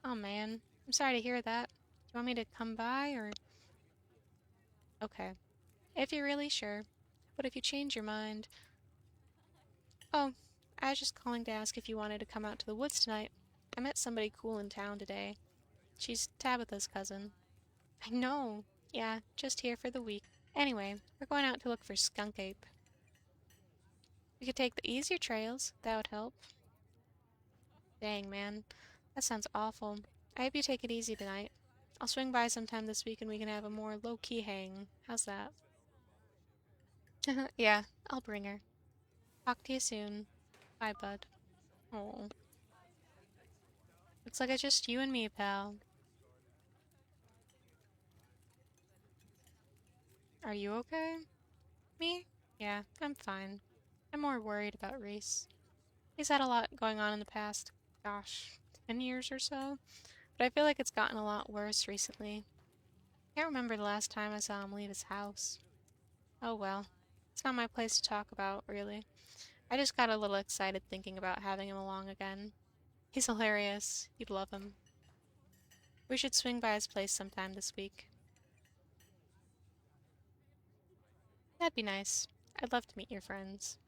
Oh man, I'm sorry to hear that. Do you want me to come by, or...? Okay. If you're really sure. But if you change your mind... Oh, I was just calling to ask if you wanted to come out to the woods tonight. I met somebody cool in town today. She's Tabitha's cousin. I know. Yeah, just here for the week. Anyway, we're going out to look for Skunk Ape. We could take the easier trails. That would help. Dang, man. That sounds awful. I hope you take it easy tonight. I'll swing by sometime this week and we can have a more low-key hang. How's that? Yeah, I'll bring her. Talk to you soon. Bye, bud. Oh. Looks like it's just you and me, pal. Are you okay? Me? Yeah, I'm fine. I'm more worried about Reese. He's had a lot going on in the past, gosh, 10 years or so, but I feel like it's gotten a lot worse recently. I can't remember the last time I saw him leave his house. Oh well, it's not my place to talk about, really. I just got a little excited thinking about having him along again. He's hilarious. You'd love him. We should swing by his place sometime this week. That'd be nice. I'd love to meet your friends.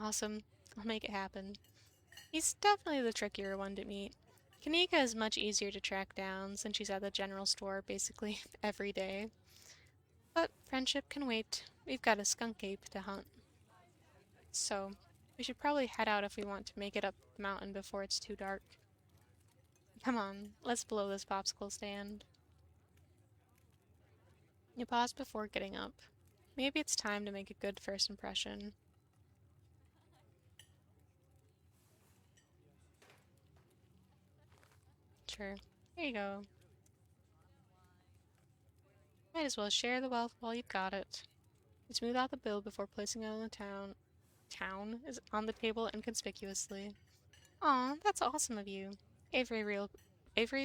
Awesome. I'll make it happen. He's definitely the trickier one to meet. Kanika is much easier to track down since she's at the general store basically every day. But friendship can wait. We've got a skunk ape to hunt. So, we should probably head out if we want to make it up the mountain before it's too dark. Come on, let's blow this popsicle stand. You pause before getting up. Maybe it's time to make a good first impression. Sure. Here you go. Might as well share the wealth while you've got it. You smooth out the bill before placing it on the town is on the table inconspicuously. Aw, that's awesome of you. Avery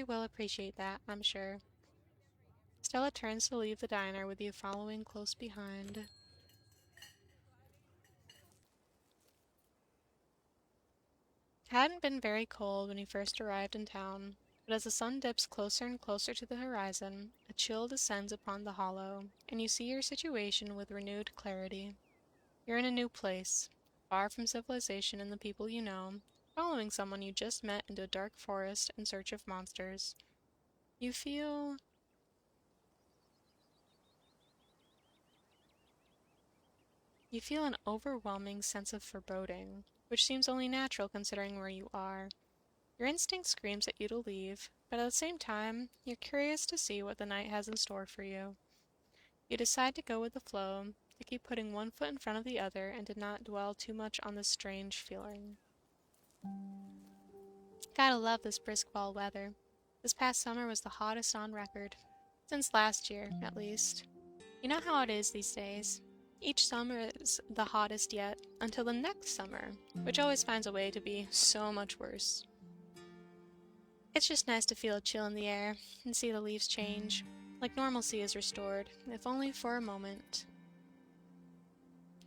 will appreciate that, I'm sure. Stella turns to leave the diner with you following close behind. It hadn't been very cold when you first arrived in town, but as the sun dips closer and closer to the horizon, a chill descends upon the hollow, and you see your situation with renewed clarity. You're in a new place, far from civilization and the people you know, following someone you just met into a dark forest in search of monsters. You feel an overwhelming sense of foreboding, which seems only natural considering where you are. Your instinct screams at you to leave, but at the same time, you're curious to see what the night has in store for you. You decide to go with the flow, to keep putting one foot in front of the other, and to not dwell too much on this strange feeling. Gotta love this brisk fall weather. This past summer was the hottest on record. Since last year, at least. You know how it is these days. Each summer is the hottest yet, until the next summer, which always finds a way to be so much worse. It's just nice to feel a chill in the air, and see the leaves change, like normalcy is restored, if only for a moment.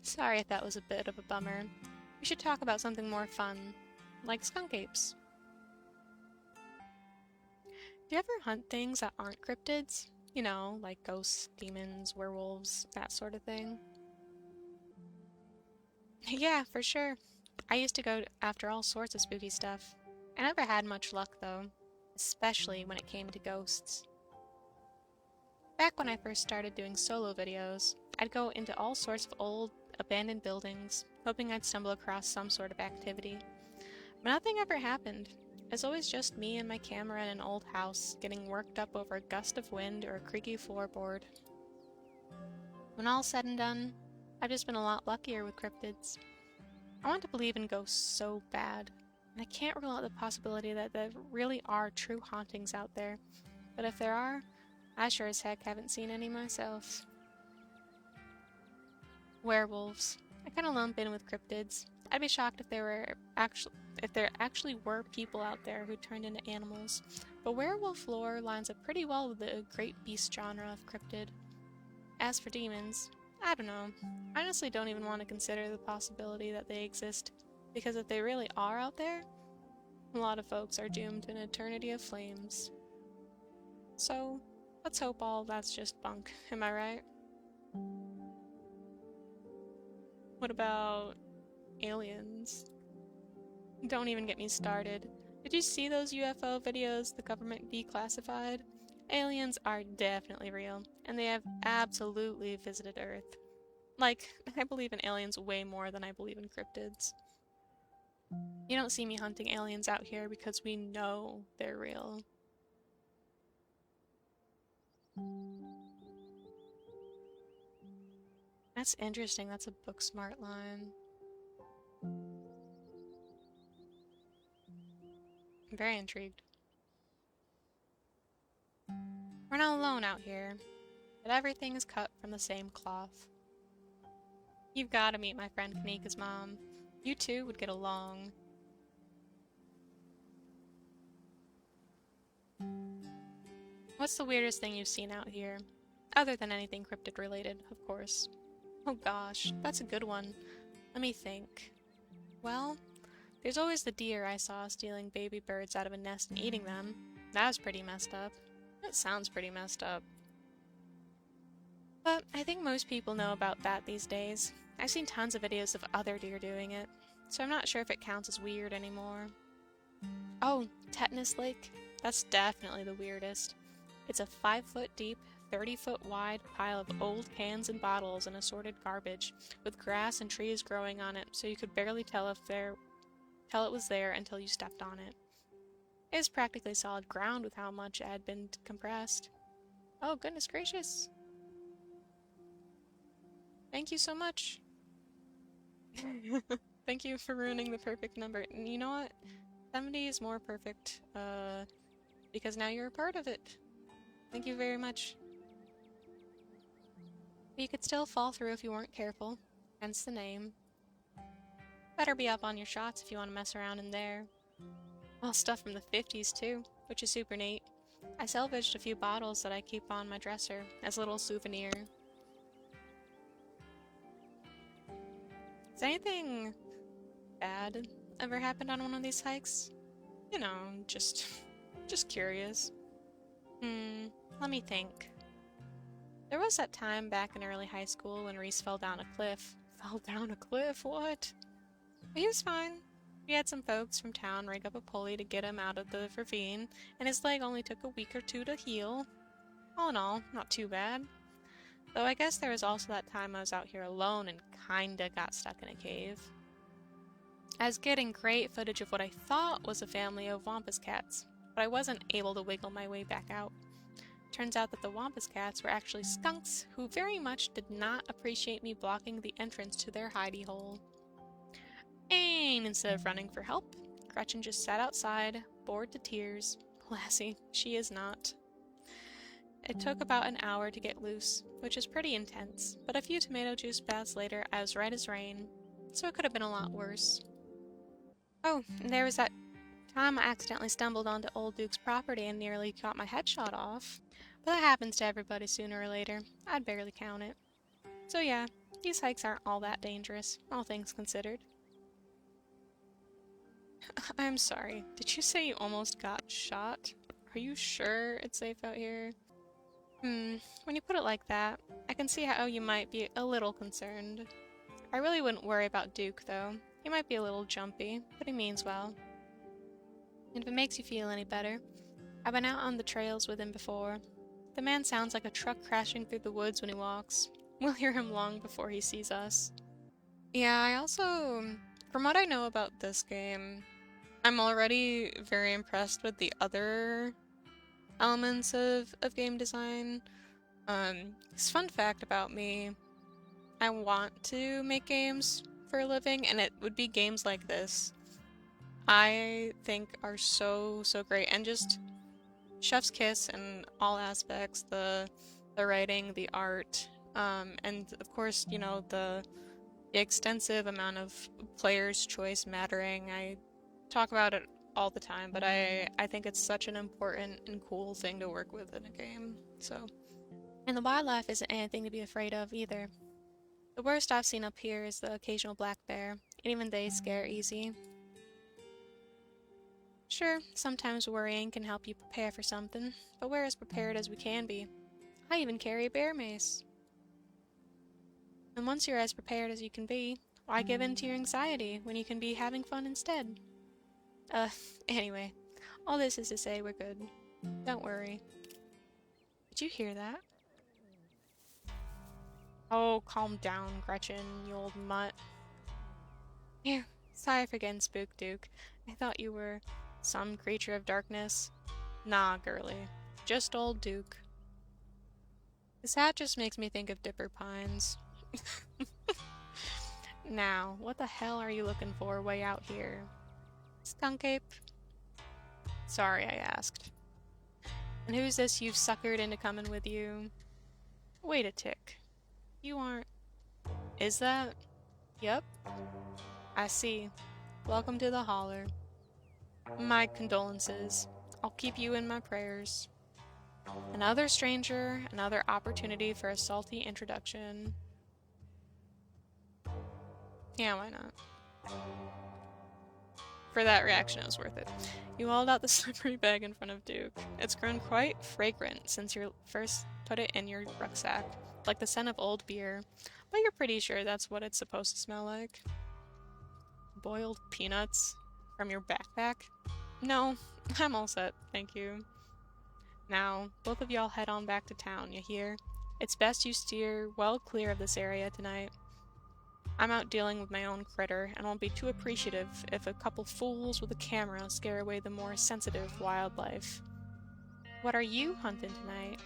Sorry if that was a bit of a bummer. We should talk about something more fun, like skunk apes. Do you ever hunt things that aren't cryptids? You know, like ghosts, demons, werewolves, that sort of thing. Yeah, for sure. I used to go after all sorts of spooky stuff. I never had much luck, though, especially when it came to ghosts. Back when I first started doing solo videos, I'd go into all sorts of old, abandoned buildings, hoping I'd stumble across some sort of activity. But nothing ever happened. It was always just me and my camera in an old house, getting worked up over a gust of wind or a creaky floorboard. When all's said and done, I've just been a lot luckier with cryptids. I want to believe in ghosts so bad, and I can't rule out the possibility that there really are true hauntings out there. But if there are, I sure as heck haven't seen any myself. Werewolves. I kind of lump in with cryptids. I'd be shocked if there actually were people out there who turned into animals, but werewolf lore lines up pretty well with the great beast genre of cryptid. As for demons, I don't know. I honestly don't even want to consider the possibility that they exist, because if they really are out there, a lot of folks are doomed to an eternity of flames. So, let's hope all that's just bunk, am I right? What about aliens? Don't even get me started. Did you see those UFO videos the government declassified? Aliens are definitely real, and they have absolutely visited Earth. Like, I believe in aliens way more than I believe in cryptids. You don't see me hunting aliens out here because we know they're real. That's interesting, that's a Booksmart line. I'm very intrigued. We're not alone out here, but everything is cut from the same cloth. You've got to meet my friend Kanika's mom. You two would get along. What's the weirdest thing you've seen out here? Other than anything cryptid related, of course. Oh gosh, that's a good one. Let me think. Well, there's always the deer I saw stealing baby birds out of a nest and eating them. That was pretty messed up. That sounds pretty messed up. But I think most people know about that these days. I've seen tons of videos of other deer doing it, so I'm not sure if it counts as weird anymore. Oh, Tetanus Lake? That's definitely the weirdest. It's a 5-foot deep, 30-foot wide pile of old cans and bottles and assorted garbage, with grass and trees growing on it, so you could barely tell it was there until you stepped on it. It was practically solid ground with how much had been compressed. Oh, goodness gracious. Thank you so much. Thank you for ruining the perfect number. And you know what? 70 is more perfect, because now you're a part of it. Thank you very much. But you could still fall through if you weren't careful, hence the name. Better be up on your shots if you want to mess around in there. Well, stuff from the 50s too, which is super neat. I salvaged a few bottles that I keep on my dresser as a little souvenir. Has anything bad ever happened on one of these hikes? You know, just curious. Let me think. There was that time back in early high school when Reese fell down a cliff. Fell down a cliff? What? But he was fine. We had some folks from town rig up a pulley to get him out of the ravine, and his leg only took a week or two to heal. All in all, not too bad. Though I guess there was also that time I was out here alone and kinda got stuck in a cave. I was getting great footage of what I thought was a family of wampus cats, but I wasn't able to wiggle my way back out. Turns out that the wampus cats were actually skunks who very much did not appreciate me blocking the entrance to their hidey hole. And instead of running for help, Gretchen just sat outside, bored to tears. Lassie, she is not. It took about an hour to get loose, which is pretty intense, but a few tomato juice baths later, I was right as rain, so it could have been a lot worse. Oh, and there was that time I accidentally stumbled onto Old Duke's property and nearly got my head shot off. But that happens to everybody sooner or later. I'd barely count it. So yeah, these hikes aren't all that dangerous, all things considered. I'm sorry, did you say you almost got shot? Are you sure it's safe out here? When you put it like that, I can see how you might be a little concerned. I really wouldn't worry about Duke, though. He might be a little jumpy, but he means well. And if it makes you feel any better, I've been out on the trails with him before. The man sounds like a truck crashing through the woods when he walks. We'll hear him long before he sees us. Yeah, I also, from what I know about this game, I'm already very impressed with the other elements of game design. Fun fact about me, I want to make games for a living, and it would be games like this. I think are so great, and just chef's kiss in all aspects, the writing, the art, and of course, you know, the extensive amount of player's choice mattering. I talk about it all the time, but I think it's such an important and cool thing to work with in a game, so. And the wildlife isn't anything to be afraid of either. The worst I've seen up here is the occasional black bear, and even they scare easy. Sure, sometimes worrying can help you prepare for something, but we're as prepared as we can be. I even carry a bear mace. And once you're as prepared as you can be, why give in to your anxiety when you can be having fun instead? Anyway, all this is to say we're good. Don't worry. Did you hear that? Oh, calm down, Gretchen, you old mutt. Here, sorry for getting spooked, Duke. I thought you were some creature of darkness. Nah, girly. Just old Duke. His hat just makes me think of Dipper Pines. Now, what the hell are you looking for way out here? Skunk ape? Sorry I asked. And who's this you've suckered into coming with you? Wait a tick. You aren't... Is that? Yep. I see. Welcome to the holler. My condolences. I'll keep you in my prayers. Another stranger, another opportunity for a salty introduction. Yeah, why not? For that reaction, it was worth it. You hauled out the slippery bag in front of Duke. It's grown quite fragrant since you first put it in your rucksack, like the scent of old beer, but you're pretty sure that's what it's supposed to smell like. Boiled peanuts from your backpack? No, I'm all set, thank you. Now, both of y'all head on back to town, you hear? It's best you steer well clear of this area tonight. I'm out dealing with my own critter, and won't be too appreciative if a couple fools with a camera scare away the more sensitive wildlife. What are you hunting tonight?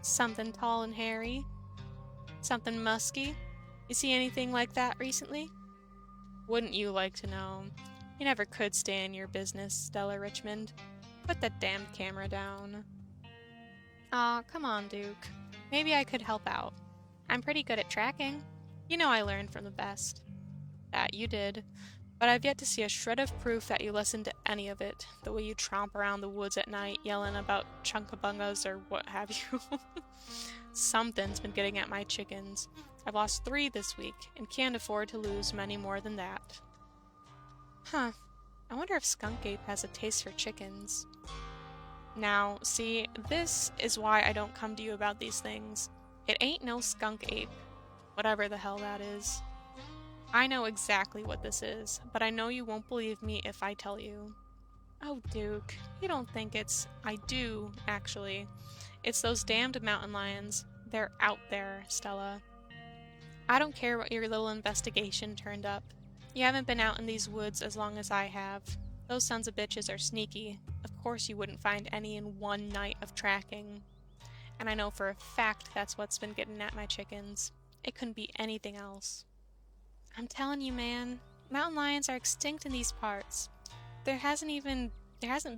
Something tall and hairy? Something musky? You see anything like that recently? Wouldn't you like to know? You never could stay in your business, Stella Richmond. Put that damned camera down. Aw, come on, Duke. Maybe I could help out. I'm pretty good at tracking. You know I learned from the best. That you did. But I've yet to see a shred of proof that you listen to any of it, the way you tromp around the woods at night yelling about chunkabungas or what have you. Something's been getting at my chickens. I've lost 3 this week, and can't afford to lose many more than that. Huh. I wonder if Skunk Ape has a taste for chickens. Now, see, this is why I don't come to you about these things. It ain't no Skunk Ape. Whatever the hell that is. I know exactly what this is, but I know you won't believe me if I tell you. Oh, Duke, you don't think it's... I do, actually. It's those damned mountain lions. They're out there, Stella. I don't care what your little investigation turned up. You haven't been out in these woods as long as I have. Those sons of bitches are sneaky. Of course you wouldn't find any in one night of tracking. And I know for a fact that's what's been getting at my chickens. It couldn't be anything else. I'm telling you, man, mountain lions are extinct in these parts. There hasn't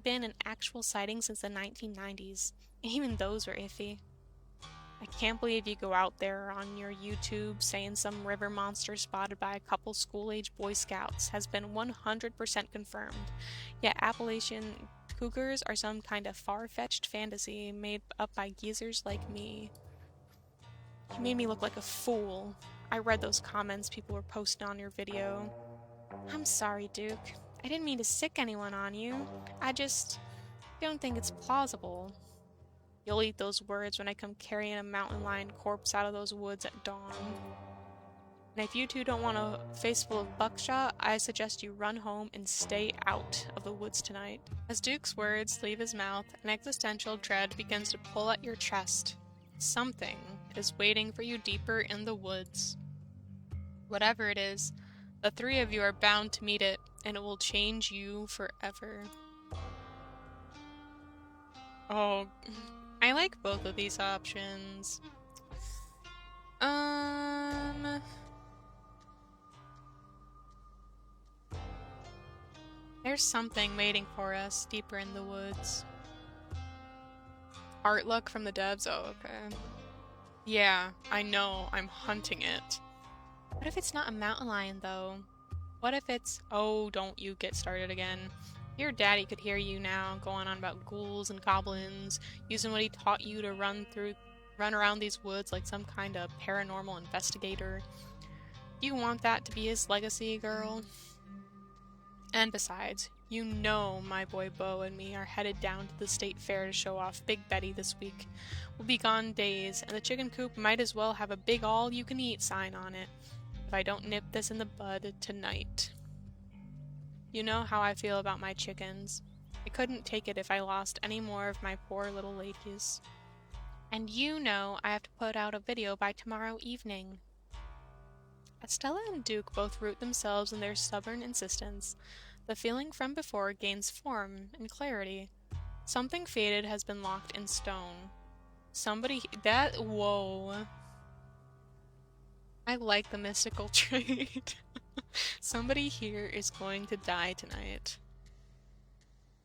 been an actual sighting since the 1990s. And even those were iffy. I can't believe you go out there on your YouTube saying some river monster spotted by a couple school-age Boy Scouts has been 100% confirmed, yet Appalachian cougars are some kind of far-fetched fantasy made up by geezers like me. You made me look like a fool. I read those comments people were posting on your video. I'm sorry, Duke. I didn't mean to sick anyone on you. I just don't think it's plausible. You'll eat those words when I come carrying a mountain lion corpse out of those woods at dawn. And if you two don't want a face full of buckshot, I suggest you run home and stay out of the woods tonight. As Duke's words leave his mouth, an existential dread begins to pull at your chest. Something is waiting for you deeper in the woods. Whatever it is, the 3 of you are bound to meet it, and it will change you forever. Oh, I like both of these options. There's something waiting for us deeper in the woods. Art luck from the devs? Oh, okay. Yeah, I know, I'm hunting it. What if it's not a mountain lion, though? What if it's... Oh, don't you get started again. Your daddy could hear you now, going on about ghouls and goblins, using what he taught you to run around these woods like some kind of paranormal investigator. You want that to be his legacy, girl? And besides, you know my boy Beau and me are headed down to the state fair to show off Big Betty this week. We'll be gone days, and the chicken coop might as well have a big all-you-can-eat sign on it, if I don't nip this in the bud tonight. You know how I feel about my chickens. I couldn't take it if I lost any more of my poor little ladies. And you know I have to put out a video by tomorrow evening. As Stella and Duke both root themselves in their stubborn insistence, the feeling from before gains form and clarity. Something fated has been locked in stone. Whoa. I like the mystical trait. Somebody here is going to die tonight.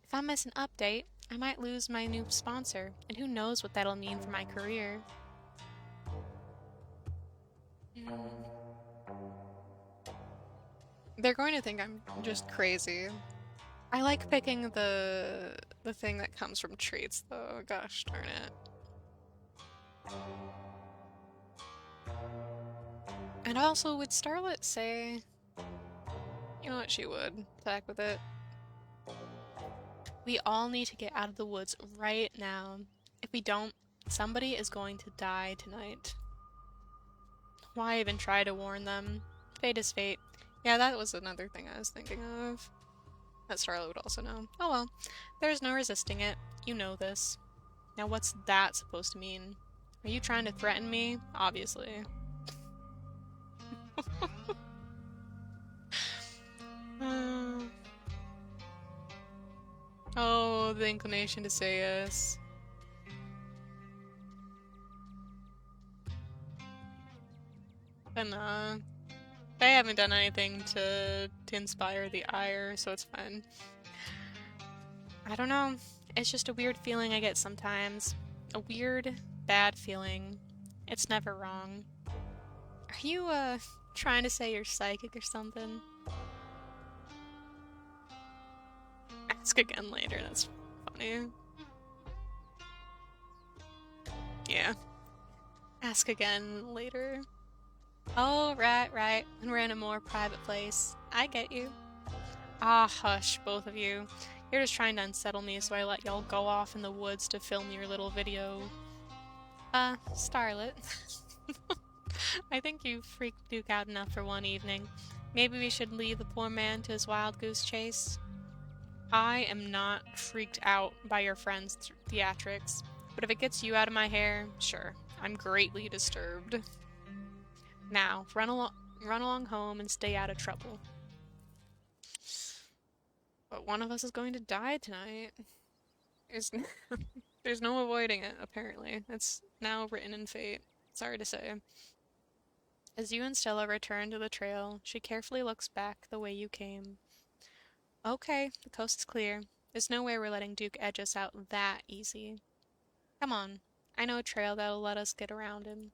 If I miss an update, I might lose my new sponsor, and who knows what that'll mean for my career. They're going to think I'm just crazy. I like picking the thing that comes from traits, though. Gosh darn it. And also, would Starlet say... You know what, she would. Attack with it. We all need to get out of the woods right now. If we don't, somebody is going to die tonight. Why even try to warn them? Fate is fate. Yeah, that was another thing I was thinking of. That Starlet would also know. Oh well, there's no resisting it. You know this. Now what's that supposed to mean? Are you trying to threaten me? Obviously. Oh, the inclination to say yes. But nah. They haven't done anything to inspire the ire, so it's fine. I don't know. It's just a weird feeling I get sometimes. A weird, bad feeling. It's never wrong. Are you, trying to say you're psychic or something? Ask again later, that's funny. Yeah. Ask again later. Oh, right. When we're in a more private place. I get you. Ah, hush, both of you. You're just trying to unsettle me, so I let y'all go off in the woods to film your little video. Starlet. I think you freaked Duke out enough for one evening. Maybe we should leave the poor man to his wild goose chase? I am not freaked out by your friend's theatrics, but if it gets you out of my hair, sure, I'm greatly disturbed. Now, run along home and stay out of trouble. But one of us is going to die tonight. There's, there's no avoiding it, apparently. It's now written in fate. Sorry to say. As you and Stella return to the trail, she carefully looks back the way you came. Okay, the coast is clear. There's no way we're letting Duke edge us out that easy. Come on. I know a trail that'll let us get around him.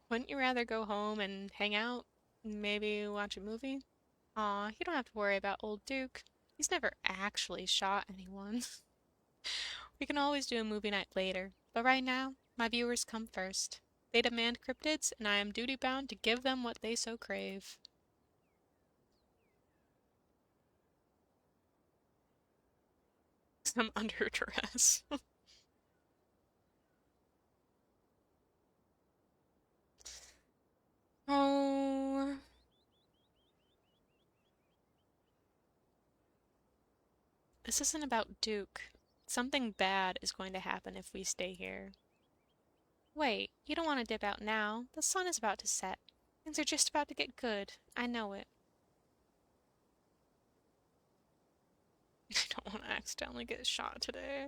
Wouldn't you rather go home and hang out? Maybe watch a movie? Aw, you don't have to worry about old Duke. He's never actually shot anyone. We can always do a movie night later, but right now, my viewers come first. They demand cryptids, and I am duty-bound to give them what they so crave. I'm under duress. Oh. This isn't about Duke. Something bad is going to happen if we stay here. Wait, you don't want to dip out now. The sun is about to set. Things are just about to get good. I know it. I don't want to accidentally get shot today.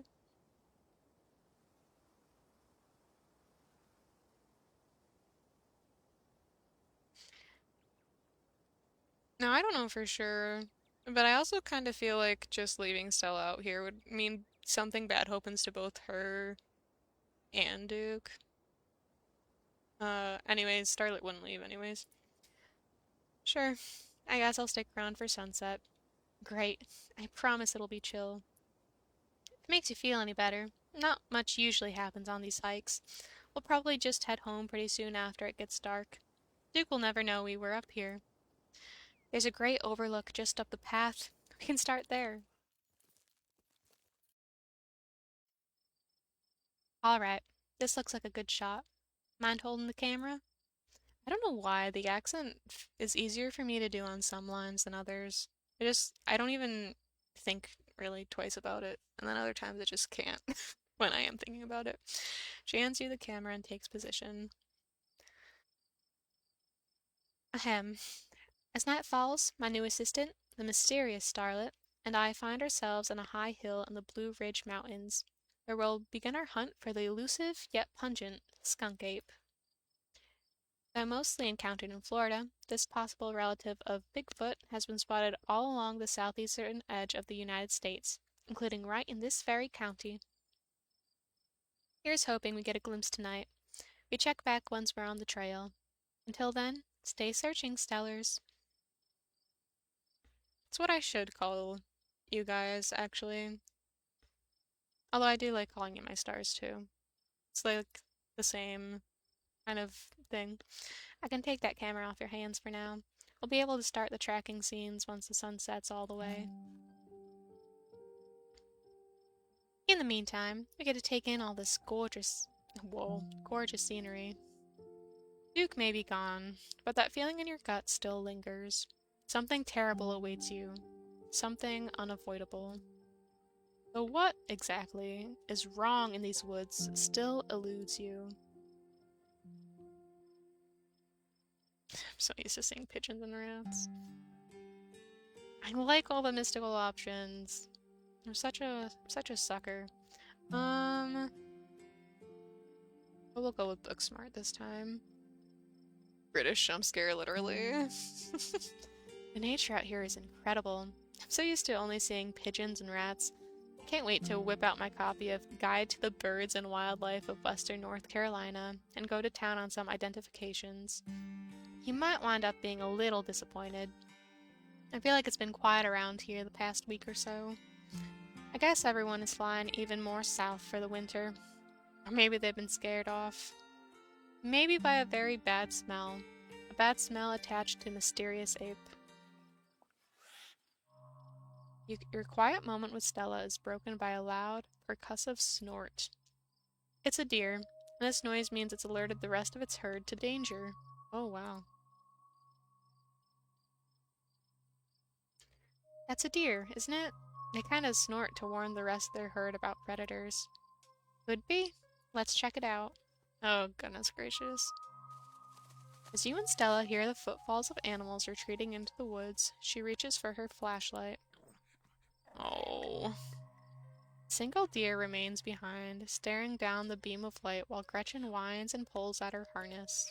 Now, I don't know for sure, but I also kind of feel like just leaving Stella out here would mean something bad happens to both her and Duke. Anyways, Starlet wouldn't leave anyways. Sure, I guess I'll stick around for sunset. Great. I promise it'll be chill. If it makes you feel any better, not much usually happens on these hikes. We'll probably just head home pretty soon after it gets dark. Duke will never know we were up here. There's a great overlook just up the path. We can start there. Alright, this looks like a good shot. Mind holding the camera? I don't know why the accent is easier for me to do on some lines than others. I don't even think really twice about it, and then other times I just can't when I am thinking about it. She hands you the camera and takes position. Ahem. As night falls, my new assistant, the mysterious Starlet, and I find ourselves on a high hill in the Blue Ridge Mountains, where we'll begin our hunt for the elusive yet pungent skunk ape. Though mostly encountered in Florida, this possible relative of Bigfoot has been spotted all along the southeastern edge of the United States, including right in this very county. Here's hoping we get a glimpse tonight. We check back once we're on the trail. Until then, stay searching, Stellars. It's what I should call you guys, actually. Although I do like calling you my stars, too. It's like the same kind of thing. I can take that camera off your hands for now. We'll be able to start the tracking scenes once the sun sets all the way. In the meantime, we get to take in all this gorgeous scenery. Duke may be gone, but that feeling in your gut still lingers. Something terrible awaits you. Something unavoidable. Though what, exactly, is wrong in these woods still eludes you. I'm so used to seeing pigeons and rats. I like all the mystical options. I'm such a sucker. But we'll go with Booksmart this time. British jump scare, literally. The nature out here is incredible. I'm so used to only seeing pigeons and rats. Can't wait to whip out my copy of Guide to the Birds and Wildlife of Western North Carolina and go to town on some identifications. You might wind up being a little disappointed. I feel like it's been quiet around here the past week or so. I guess everyone is flying even more south for the winter. Or maybe they've been scared off. Maybe by a very bad smell. A bad smell attached to mysterious ape. Your quiet moment with Stella is broken by a loud, percussive snort. It's a deer, and this noise means it's alerted the rest of its herd to danger. Oh, wow. That's a deer, isn't it? They kind of snort to warn the rest of their herd about predators. Could be. Let's check it out. Oh, goodness gracious. As you and Stella hear the footfalls of animals retreating into the woods, she reaches for her flashlight. Oh. A single deer remains behind, staring down the beam of light while Gretchen whines and pulls at her harness.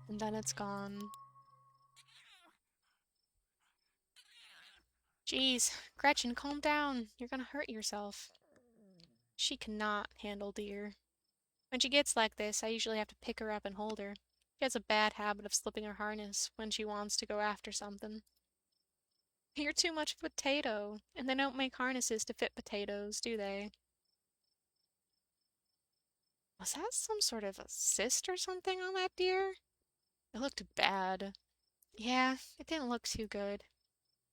And then it's gone. Jeez, Gretchen, calm down. You're gonna hurt yourself. She cannot handle deer. When she gets like this, I usually have to pick her up and hold her. She has a bad habit of slipping her harness when she wants to go after something. You're too much of a potato, and they don't make harnesses to fit potatoes, do they? Was that some sort of a cyst or something on that deer? It looked bad. Yeah, it didn't look too good.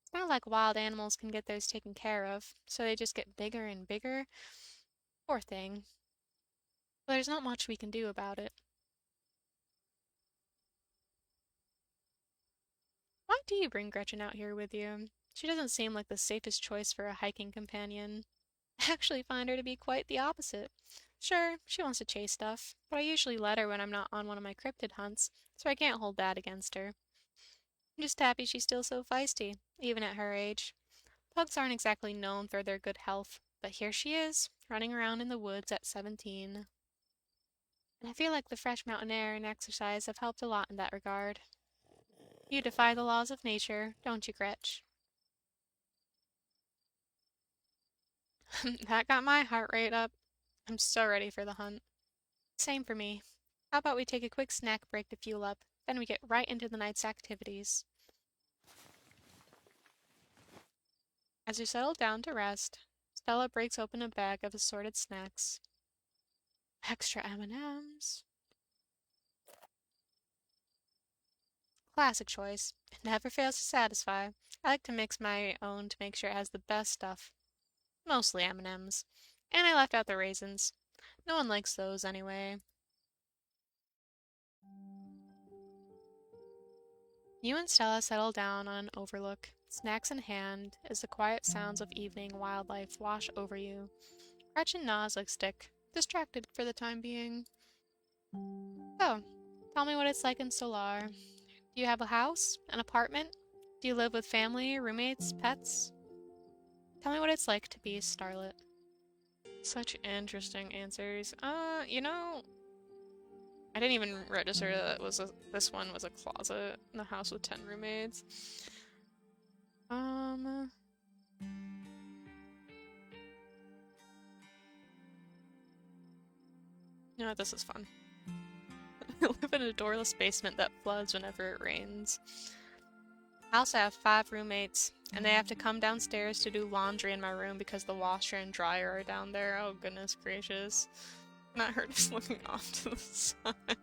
It's not like wild animals can get those taken care of, so they just get bigger and bigger. Poor thing. But there's not much we can do about it. Why do you bring Gretchen out here with you? She doesn't seem like the safest choice for a hiking companion. I actually find her to be quite the opposite. Sure, she wants to chase stuff, but I usually let her when I'm not on one of my cryptid hunts, so I can't hold that against her. I'm just happy she's still so feisty, even at her age. Pugs aren't exactly known for their good health, but here she is, running around in the woods at 17. And I feel like the fresh mountain air and exercise have helped a lot in that regard. You defy the laws of nature, don't you, Gretch? That got my heart rate up. I'm so ready for the hunt. Same for me. How about we take a quick snack break to fuel up, then we get right into the night's activities. As you settle down to rest, Stella breaks open a bag of assorted snacks. Extra M&Ms. Classic choice. It never fails to satisfy. I like to mix my own to make sure it has the best stuff. Mostly M&Ms. And I left out the raisins. No one likes those anyway. You and Stella settle down on an overlook, snacks in hand, as the quiet sounds of evening wildlife wash over you. Gretchen gnaws like stick, distracted for the time being. So, tell me what it's like in Solar. Do you have a house? An apartment? Do you live with family, roommates, pets? Tell me what it's like to be a starlet. Such interesting answers. I didn't even register that this one was a closet in a house with 10 roommates. You know what, this is fun. I live in a doorless basement that floods whenever it rains. I also have 5 roommates, and they have to come downstairs to do laundry in my room because the washer and dryer are down there. Oh, goodness gracious. Not her just looking off to the side.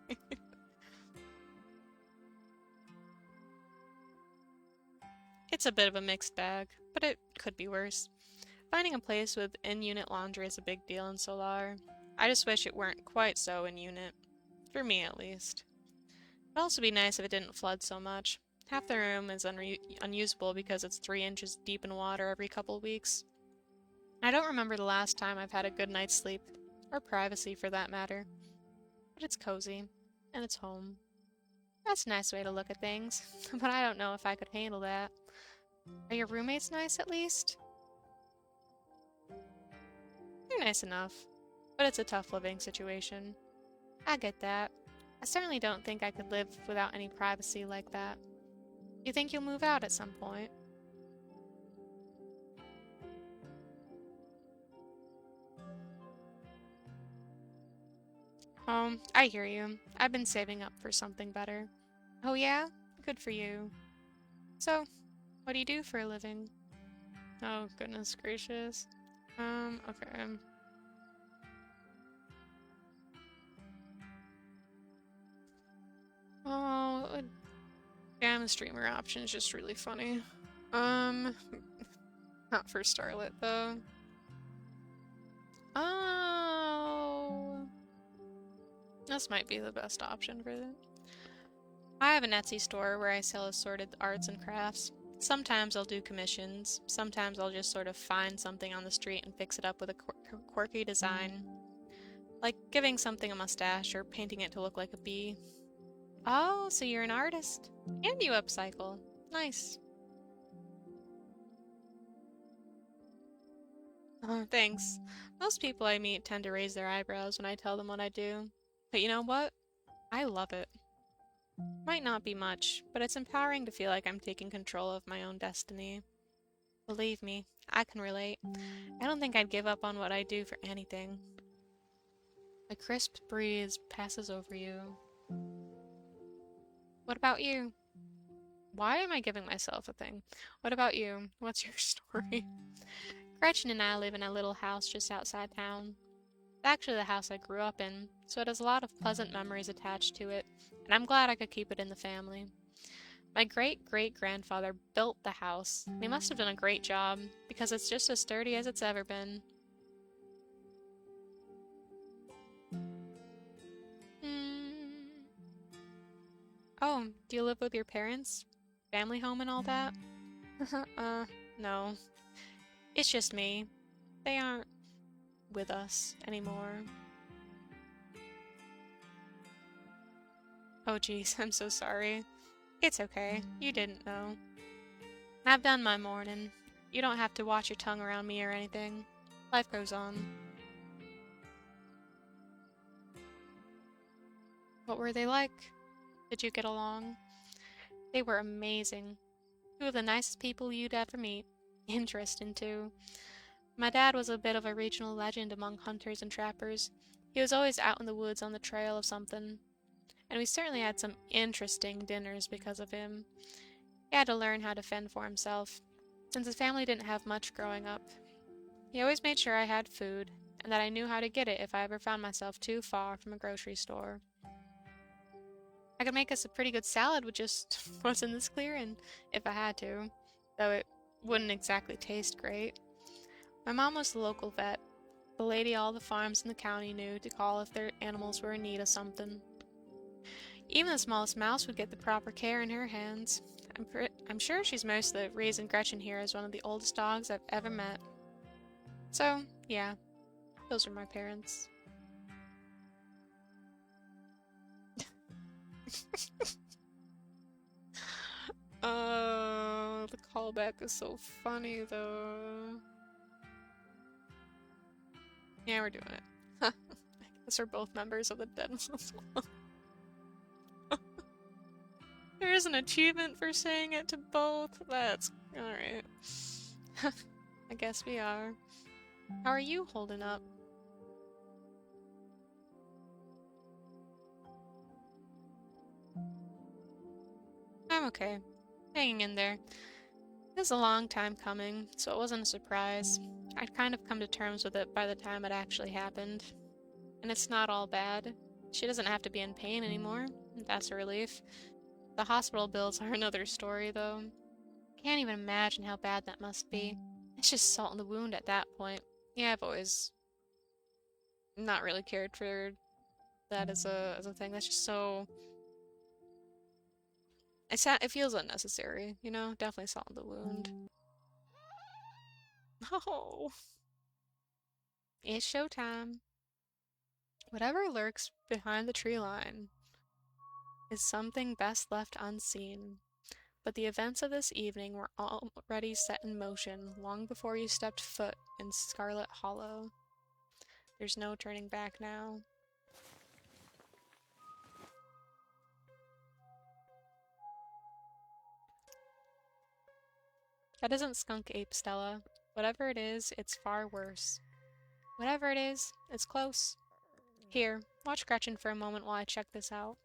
It's a bit of a mixed bag, but it could be worse. Finding a place with in-unit laundry is a big deal in Solar. I just wish it weren't quite so in-unit. For me, at least. It'd also be nice if it didn't flood so much. Half the room is unusable because it's 3 inches deep in water every couple weeks. I don't remember the last time I've had a good night's sleep, or privacy for that matter. But it's cozy, and it's home. That's a nice way to look at things, but I don't know if I could handle that. Are your roommates nice, at least? They're nice enough, but it's a tough living situation. I get that. I certainly don't think I could live without any privacy like that. You think you'll move out at some point? Oh, I hear you. I've been saving up for something better. Oh yeah? Good for you. So, what do you do for a living? Oh, goodness gracious. Okay. Oh, damn, the streamer option is just really funny. Um, not for Starlet, though. Oh, this might be the best option for that. I have an Etsy store where I sell assorted arts and crafts. Sometimes I'll do commissions. Sometimes I'll just sort of find something on the street and fix it up with a quirky design. Like giving something a mustache or painting it to look like a bee. Oh, so you're an artist. And you upcycle. Nice. Oh, thanks. Most people I meet tend to raise their eyebrows when I tell them what I do. But you know what? I love it. Might not be much, but it's empowering to feel like I'm taking control of my own destiny. Believe me, I can relate. I don't think I'd give up on what I do for anything. A crisp breeze passes over you. What about you? Why am I giving myself a thing? What about you? What's your story? Gretchen and I live in a little house just outside town. It's actually the house I grew up in, so it has a lot of pleasant memories attached to it, and I'm glad I could keep it in the family. My great-great-grandfather built the house, and he must have done a great job, because it's just as sturdy as it's ever been. Hmm. Oh, do you live with your parents? Family home and all that? No. It's just me. They aren't with us anymore. Oh geez, I'm so sorry. It's okay. You didn't know. I've done my mourning. You don't have to watch your tongue around me or anything. Life goes on. What were they like? Did you get along? They were amazing. Two of the nicest people you'd ever meet. Interesting, too. My dad was a bit of a regional legend among hunters and trappers. He was always out in the woods on the trail of something. And we certainly had some interesting dinners because of him. He had to learn how to fend for himself, since his family didn't have much growing up. He always made sure I had food, and that I knew how to get it if I ever found myself too far from a grocery store. I could make us a pretty good salad with just what's in this clearing, if I had to, though it wouldn't exactly taste great. My mom was the local vet, the lady all the farms in the county knew to call if their animals were in need of something. Even the smallest mouse would get the proper care in her hands. I'm sure she's most the reason Gretchen here is one of the oldest dogs I've ever met. So, yeah, those are my parents. Oh, the callback is so funny though. Yeah, we're doing it. I guess we're both members of the Deadlands as well. There is an achievement for saying it to both. That's alright. I guess we are. How are you holding up? I'm okay. Hanging in there. It was a long time coming, so it wasn't a surprise. I'd kind of come to terms with it by the time it actually happened. And it's not all bad. She doesn't have to be in pain anymore. That's a relief. The hospital bills are another story, though. Can't even imagine how bad that must be. It's just salt in the wound at that point. Yeah, I've always not really cared for that as a thing. That's just so... It feels unnecessary, you know? Definitely salt in the wound. Oh, it's showtime. Whatever lurks behind the tree line is something best left unseen. But the events of this evening were already set in motion long before you stepped foot in Scarlet Hollow. There's no turning back now. That isn't skunk ape, Stella. Whatever it is, it's far worse. Whatever it is, it's close. Here, Watch Gretchen for a moment while I check this out.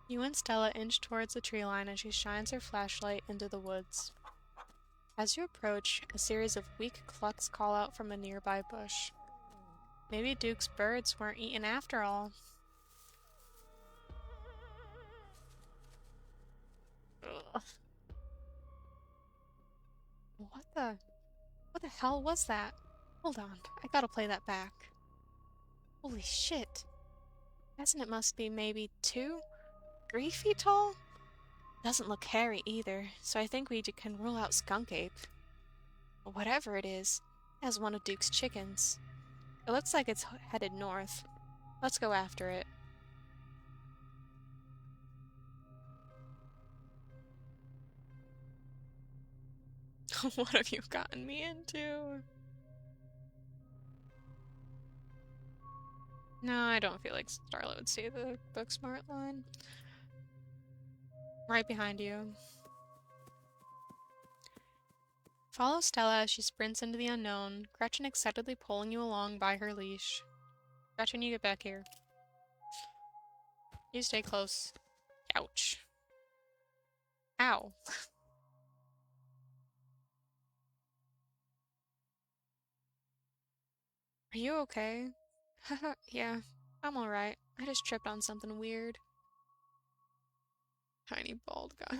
You and Stella inch towards the tree line as she shines her flashlight into the woods. As you approach, a series of weak clucks call out from a nearby bush. Maybe Duke's birds weren't eaten after all. Ugh. What the hell was that? Hold on, I gotta play that back. Holy shit. Hasn't it must be maybe 2, 3 feet tall? Doesn't look hairy either, so I think we can rule out skunk ape. Whatever it is, it has one of Duke's chickens. It looks like it's headed north. Let's go after it. What have you gotten me into? No, I don't feel like Scarlet would say the book smart line. Right behind you. Follow Stella as she sprints into the unknown, Gretchen excitedly pulling you along by her leash. Gretchen, you get back here. You stay close. Ouch. Ow. Are you okay? Haha, yeah, I'm alright. I just tripped on something weird. Tiny bald guy.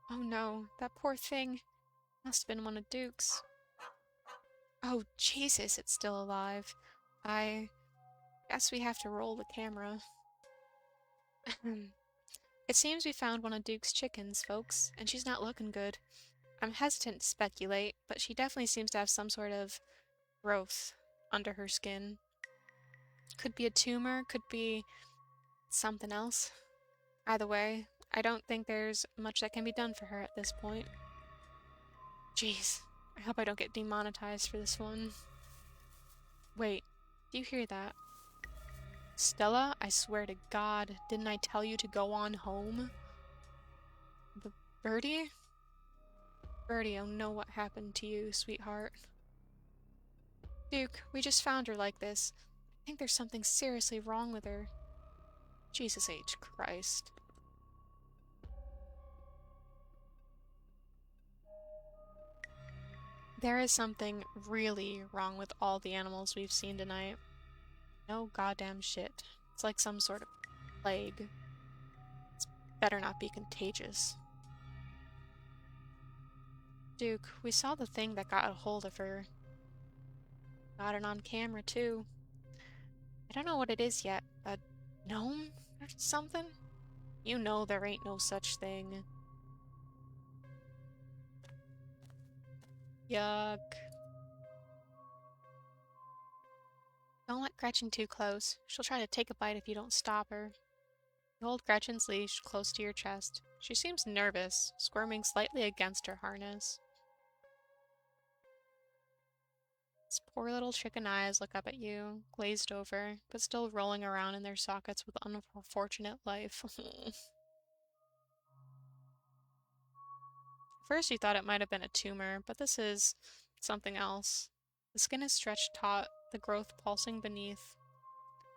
Oh no, that poor thing. Must have been one of Duke's. Oh Jesus, it's still alive. I guess we have to roll the camera. It seems we found one of Duke's chickens, folks, and she's not looking good. I'm hesitant to speculate, but she definitely seems to have some sort of growth under her skin. Could be a tumor, could be something else. Either way, I don't think there's much that can be done for her at this point. Jeez, I hope I don't get demonetized for this one. Wait, do you hear that? Stella, I swear to God, didn't I tell you to go on home? Birdie? Birdie, oh no, what happened to you, sweetheart? Duke, we just found her like this. I think there's something seriously wrong with her. Jesus H. Christ. There is something really wrong with all the animals we've seen tonight. No goddamn shit. It's like some sort of plague. It's better not be contagious. Duke, we saw the thing that got a hold of her. Got it on camera, too. I don't know what it is yet. A gnome or something? You know there ain't no such thing. Yuck. Don't let Gretchen too close. She'll try to take a bite if you don't stop her. You hold Gretchen's leash close to your chest. She seems nervous, squirming slightly against her harness. Its poor little chicken eyes look up at you, glazed over, but still rolling around in their sockets with unfortunate life. First you thought it might have been a tumor, but this is something else. The skin is stretched taut, the growth pulsing beneath.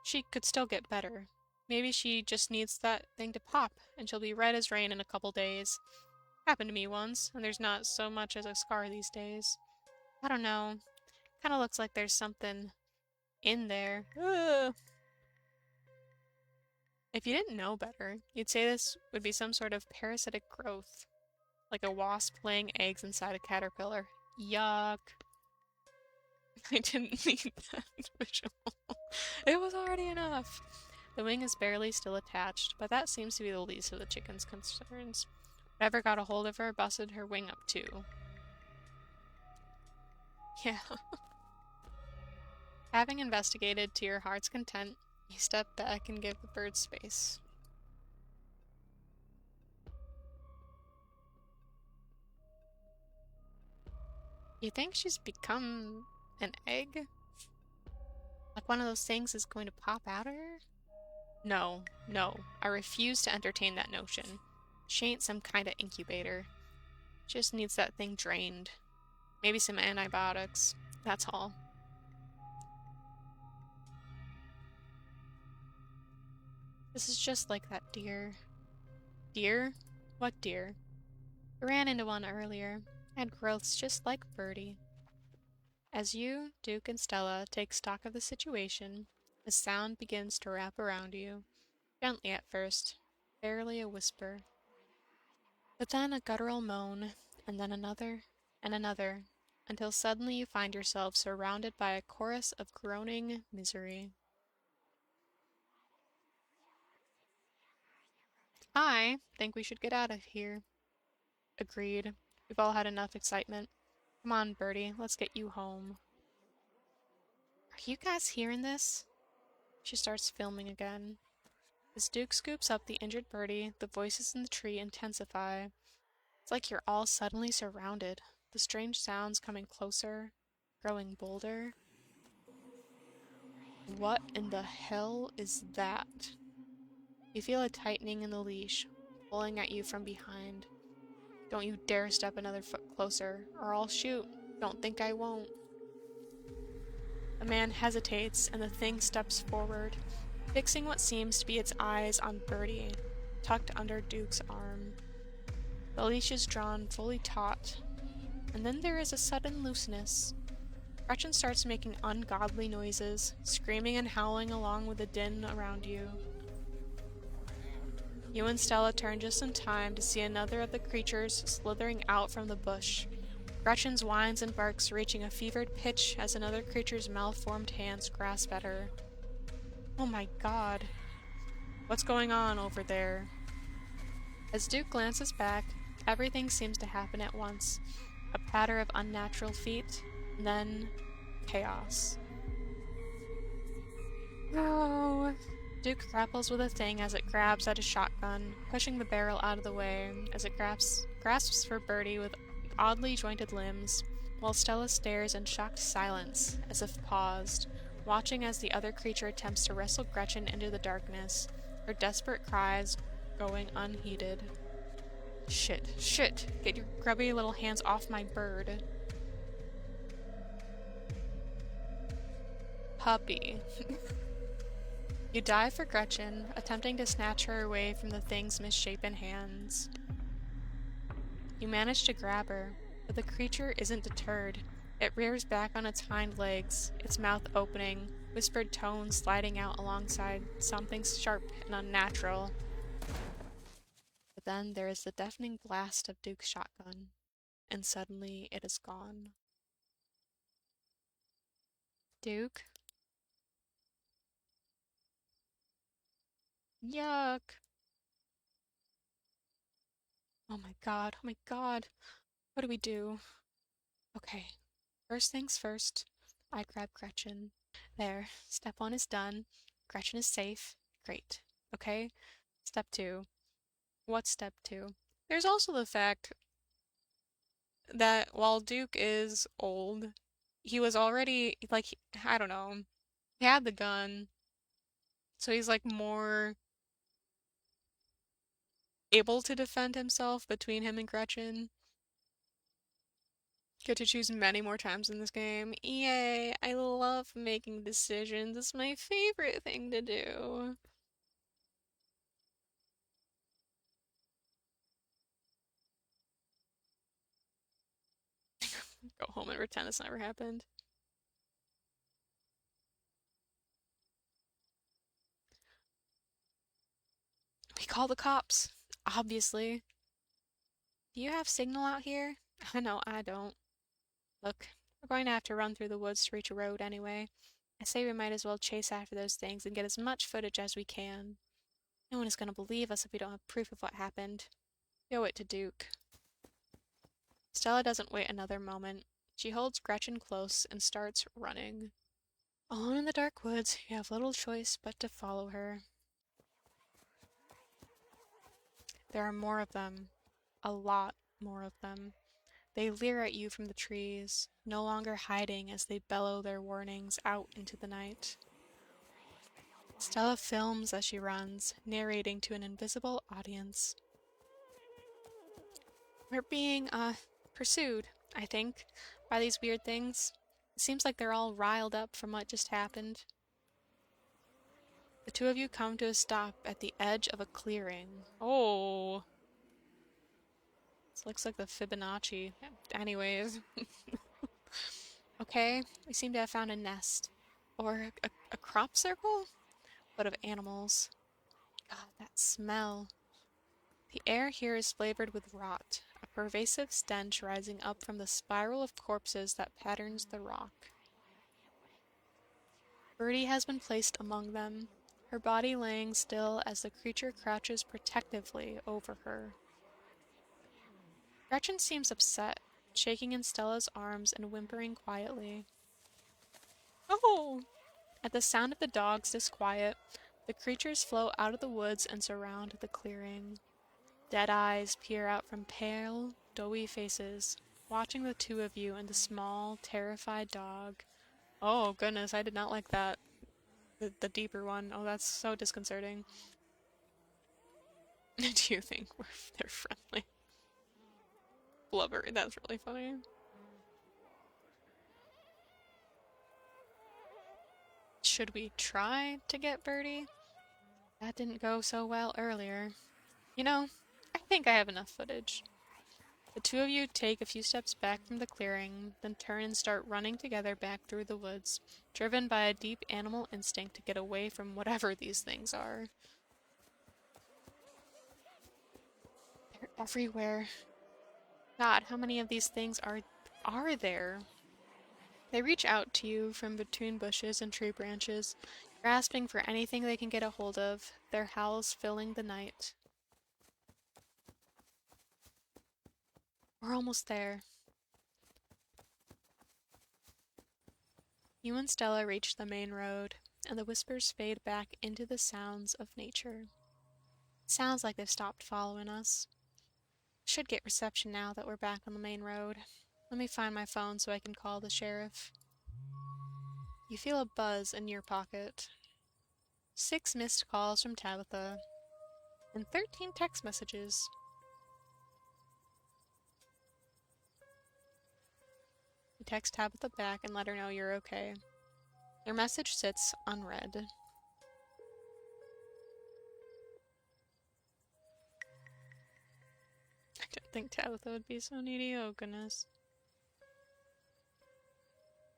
She could still get better. Maybe she just needs that thing to pop, and she'll be red as rain in a couple days. Happened to me once, and there's not so much as a scar these days. I don't know. Kinda looks like there's something in there. Ugh. If you didn't know better, you'd say this would be some sort of parasitic growth. Like a wasp laying eggs inside a caterpillar. Yuck. I didn't need that visual. It was already enough. The wing is barely still attached, but that seems to be the least of the chicken's concerns. Whatever got a hold of her busted her wing up too. Yeah. Having investigated to your heart's content, you step back and give the bird space. You think she's become an egg? Like one of those things is going to pop out of her? No, no, I refuse to entertain that notion. She ain't some kind of incubator. She just needs that thing drained. Maybe some antibiotics. That's all. This is just like that deer. Deer? What deer? I ran into one earlier. Had growths just like Birdie. As you, Duke, and Stella take stock of the situation, a sound begins to wrap around you, gently at first, barely a whisper. But then a guttural moan, and then another, and another, until suddenly you find yourself surrounded by a chorus of groaning misery. I think we should get out of here. Agreed. We've all had enough excitement. Come on, Bertie, let's get you home. Are you guys hearing this? She starts filming again. As Duke scoops up the injured Bertie, the voices in the tree intensify. It's like you're all suddenly surrounded, the strange sounds coming closer, growing bolder. What in the hell is that? You feel a tightening in the leash, pulling at you from behind. Don't you dare step another foot closer, or I'll shoot. Don't think I won't. The man hesitates, and the thing steps forward, fixing what seems to be its eyes on Bertie, tucked under Duke's arm. The leash is drawn fully taut, and then there is a sudden looseness. Gretchen starts making ungodly noises, screaming and howling along with the din around you. You and Stella turn just in time to see another of the creatures slithering out from the bush. Gretchen's whines and barks reaching a fevered pitch as another creature's malformed hands grasp at her. Oh my god. What's going on over there? As Duke glances back, everything seems to happen at once. A patter of unnatural feet, and then chaos. No! Duke grapples with a thing as it grabs at a shotgun, pushing the barrel out of the way as it grasps for Bertie with oddly jointed limbs, while Stella stares in shocked silence, as if paused, watching as the other creature attempts to wrestle Gretchen into the darkness, her desperate cries going unheeded. Shit, shit, get your grubby little hands off my bird. Puppy. You dive for Gretchen, attempting to snatch her away from the thing's misshapen hands. You manage to grab her, but the creature isn't deterred. It rears back on its hind legs, its mouth opening, whispered tones sliding out alongside something sharp and unnatural. But then there is the deafening blast of Duke's shotgun, and suddenly it is gone. Duke? Yuck! Oh my god, oh my god! What do we do? Okay, first things first, I grab Gretchen. There, step 1 is done. Gretchen is safe. Great. Okay, step 2. What's step 2? There's also the fact that while Duke is old, he was already, like, I don't know, he had the gun, so he's, like, more able to defend himself between him and Gretchen. Get to choose many more times in this game. Yay! I love making decisions. It's my favorite thing to do. Go home and pretend this never happened. We call the cops. Obviously. Do you have signal out here? I know I don't. Look, we're going to have to run through the woods to reach a road anyway. I say we might as well chase after those things and get as much footage as we can. No one is going to believe us if we don't have proof of what happened. We owe it to Duke. Stella doesn't wait another moment. She holds Gretchen close and starts running. Alone in the dark woods, you have little choice but to follow her. There are more of them. A lot more of them. They leer at you from the trees, no longer hiding as they bellow their warnings out into the night. Stella films as she runs, narrating to an invisible audience. We're being, pursued, I think, by these weird things? It seems like they're all riled up from what just happened. The two of you come to a stop at the edge of a clearing. Oh, this looks like the Fibonacci. Anyways. Okay, we seem to have found a nest. Or a crop circle? But of animals. God, that smell. The air here is flavored with rot, a pervasive stench rising up from the spiral of corpses that patterns the rock. Birdie has been placed among them, her body laying still as the creature crouches protectively over her. Gretchen seems upset, shaking in Stella's arms and whimpering quietly. Oh! At the sound of the dog's disquiet, the creatures flow out of the woods and surround the clearing. Dead eyes peer out from pale, doughy faces, watching the two of you and the small, terrified dog. Oh, goodness, I did not like that. The deeper one. Oh, that's so disconcerting. Do you think they're friendly? Blubber, that's really funny. Should we try to get Birdie? That didn't go so well earlier. You know, I think I have enough footage. The two of you take a few steps back from the clearing, then turn and start running together back through the woods, driven by a deep animal instinct to get away from whatever these things are. They're everywhere. God, how many of these things are there? They reach out to you from between bushes and tree branches, grasping for anything they can get a hold of, their howls filling the night. We're almost there. You and Stella reach the main road, and the whispers fade back into the sounds of nature. It sounds like they've stopped following us. Should get reception now that we're back on the main road. Let me find my phone so I can call the sheriff. You feel a buzz in your pocket. 6 missed calls from Tabitha, and 13 text messages. You text Tabitha back and let her know you're okay. Your message sits unread. I don't think Tabitha would be so needy, oh goodness.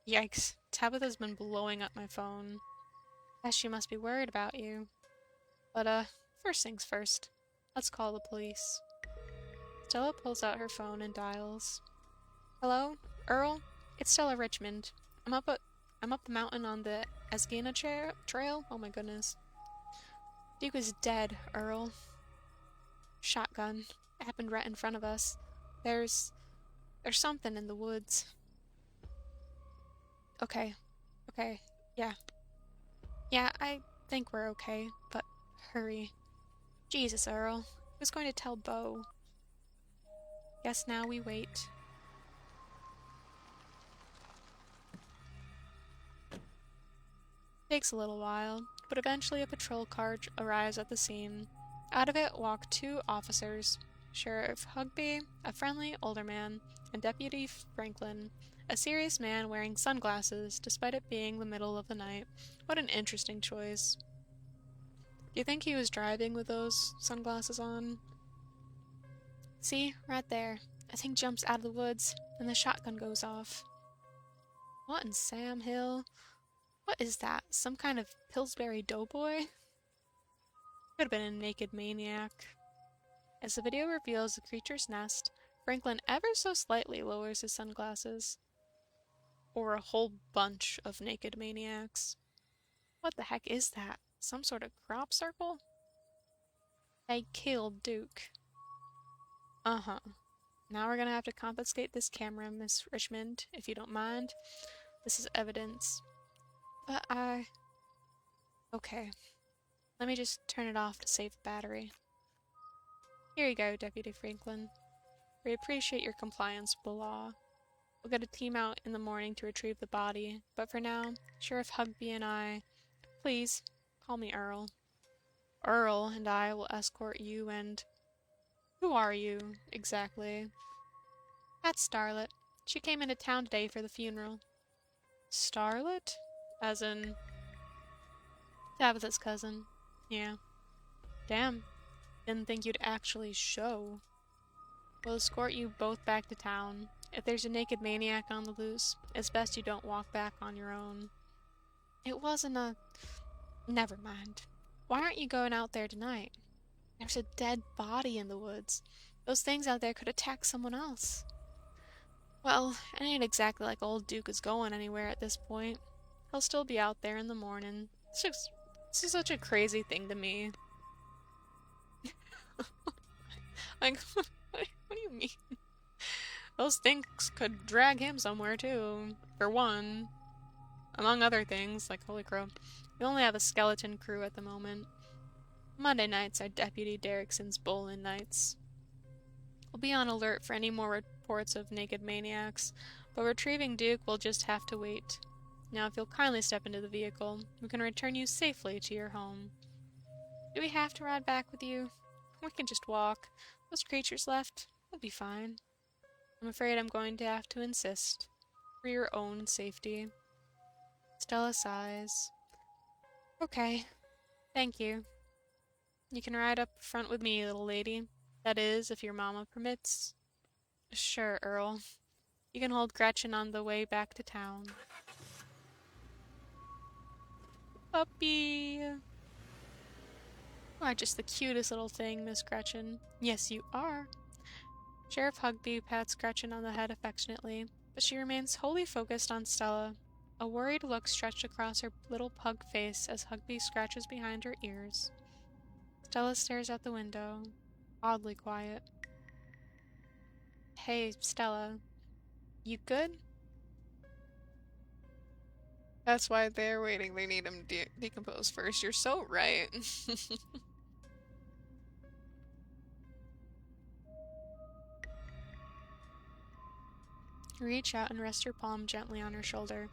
Yikes, Tabitha's been blowing up my phone. Guess she must be worried about you. But, first things first. Let's call the police. Stella pulls out her phone and dials. Hello? Earl? It's Stella Richmond. I'm up the mountain on the Esgina trail? Oh my goodness. Duke is dead, Earl. Shotgun. It happened right in front of us. There's something in the woods. Okay. Yeah. Yeah, I think we're okay, but hurry. Jesus, Earl. Who's going to tell Bo? Guess now we wait. Takes a little while, but eventually a patrol car arrives at the scene. Out of it walk 2 officers, Sheriff Hugby, a friendly older man, and Deputy Franklin, a serious man wearing sunglasses despite it being the middle of the night. What an interesting choice. Do you think he was driving with those sunglasses on? See, right there. A thing jumps out of the woods, and the shotgun goes off. What in Sam Hill? What is that? Some kind of Pillsbury Doughboy? Could have been a naked maniac. As the video reveals the creature's nest, Franklin ever so slightly lowers his sunglasses. Or a whole bunch of naked maniacs. What the heck is that? Some sort of crop circle? They killed Duke. Uh-huh. Now we're gonna have to confiscate this camera, Miss Richmond, if you don't mind. This is evidence. But okay. Let me just turn it off to save the battery. Here you go, Deputy Franklin. We appreciate your compliance with the law. We'll get a team out in the morning to retrieve the body, but for now, Sheriff Hugby and I... Please, call me Earl. Earl and I will escort you and... Who are you, exactly? That's Starlet. She came into town today for the funeral. Starlet? As in Tabitha's cousin. Yeah. Damn. Didn't think you'd actually show. We'll escort you both back to town. If there's a naked maniac on the loose, it's best you don't walk back on your own. It wasn't a... Never mind. Why aren't you going out there tonight? There's a dead body in the woods. Those things out there could attack someone else. Well, it ain't exactly like old Duke is going anywhere at this point. He'll still be out there in the morning. This is such a crazy thing to me. Like, what do you mean? Those things could drag him somewhere too. For one, among other things, like holy crow, we only have a skeleton crew at the moment. Monday nights are Deputy Derrickson's bowling nights. We'll be on alert for any more reports of naked maniacs, but retrieving Duke will just have to wait. Now, if you'll kindly step into the vehicle, we can return you safely to your home. Do we have to ride back with you? We can just walk. Those creatures left. We'll be fine. I'm afraid I'm going to have to insist. For your own safety. Stella sighs. Okay. Thank you. You can ride up front with me, little lady. That is, if your mama permits. Sure, Earl. You can hold Gretchen on the way back to town. Puppy! You are just the cutest little thing, Miss Gretchen. Yes, you are. Sheriff Hugby pats Gretchen on the head affectionately, but she remains wholly focused on Stella. A worried look stretched across her little pug face as Hugby scratches behind her ears. Stella stares out the window, oddly quiet. Hey, Stella. You good? That's why they're waiting. They need him decompose first. You're so right. Reach out and rest your palm gently on her shoulder.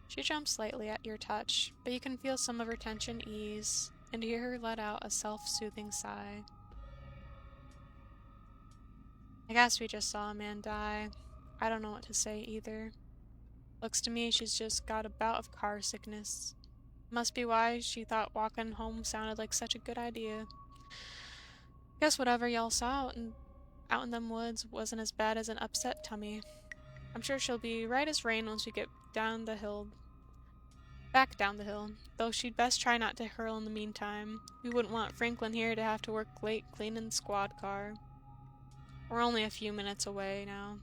She jumps slightly at your touch, but you can feel some of her tension ease, and hear her let out a self-soothing sigh. I guess we just saw a man die. I don't know what to say either. Looks to me she's just got a bout of car sickness. Must be why she thought walking home sounded like such a good idea. Guess whatever y'all saw out in them woods wasn't as bad as an upset tummy. I'm sure she'll be right as rain once we get down the hill. Back down the hill, though she'd best try not to hurl in the meantime. We wouldn't want Franklin here to have to work late cleaning the squad car. We're only a few minutes away now.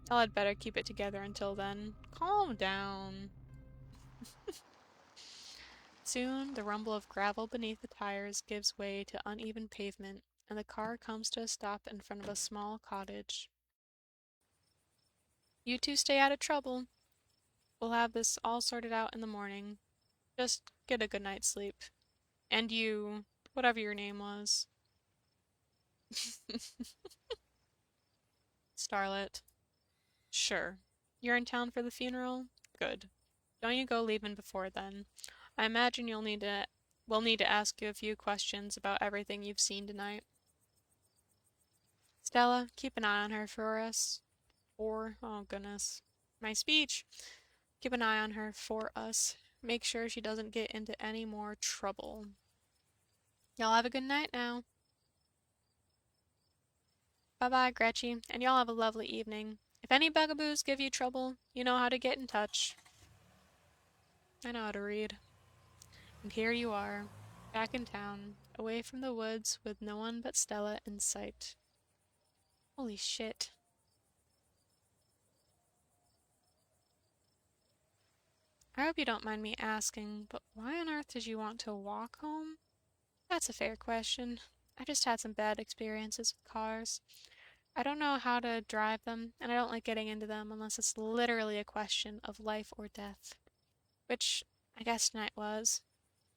Y'all had better keep it together until then. Calm down. Soon, the rumble of gravel beneath the tires gives way to uneven pavement, and the car comes to a stop in front of a small cottage. You two stay out of trouble. We'll have this all sorted out in the morning. Just get a good night's sleep. And you, whatever your name was. Starlet. Sure. You're in town for the funeral? Good. Don't you go leaving before then. I imagine we'll need to ask you a few questions about everything you've seen tonight. Stella, keep an eye on her for us. Oh goodness. My speech. Keep an eye on her for us. Make sure she doesn't get into any more trouble. Y'all have a good night now. Bye-bye, Gretchen, and y'all have a lovely evening. If any bugaboos give you trouble, you know how to get in touch. I know how to read. And here you are, back in town, away from the woods with no one but Stella in sight. Holy shit. I hope you don't mind me asking, but why on earth did you want to walk home? That's a fair question. I just had some bad experiences with cars. I don't know how to drive them, and I don't like getting into them unless it's literally a question of life or death. Which, I guess tonight was.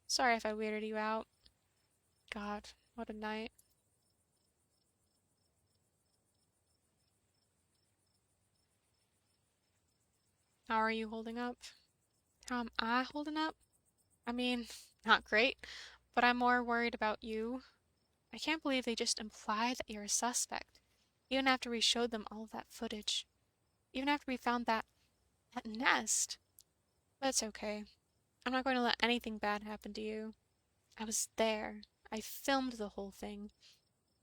Sorry if I weirded you out. God, what a night. How are you holding up? How am I holding up? I mean, not great, but I'm more worried about you. I can't believe they just implied that you're a suspect, even after we showed them all of that footage. even after we found that nest. But it's okay. I'm not going to let anything bad happen to you. I was there. I filmed the whole thing.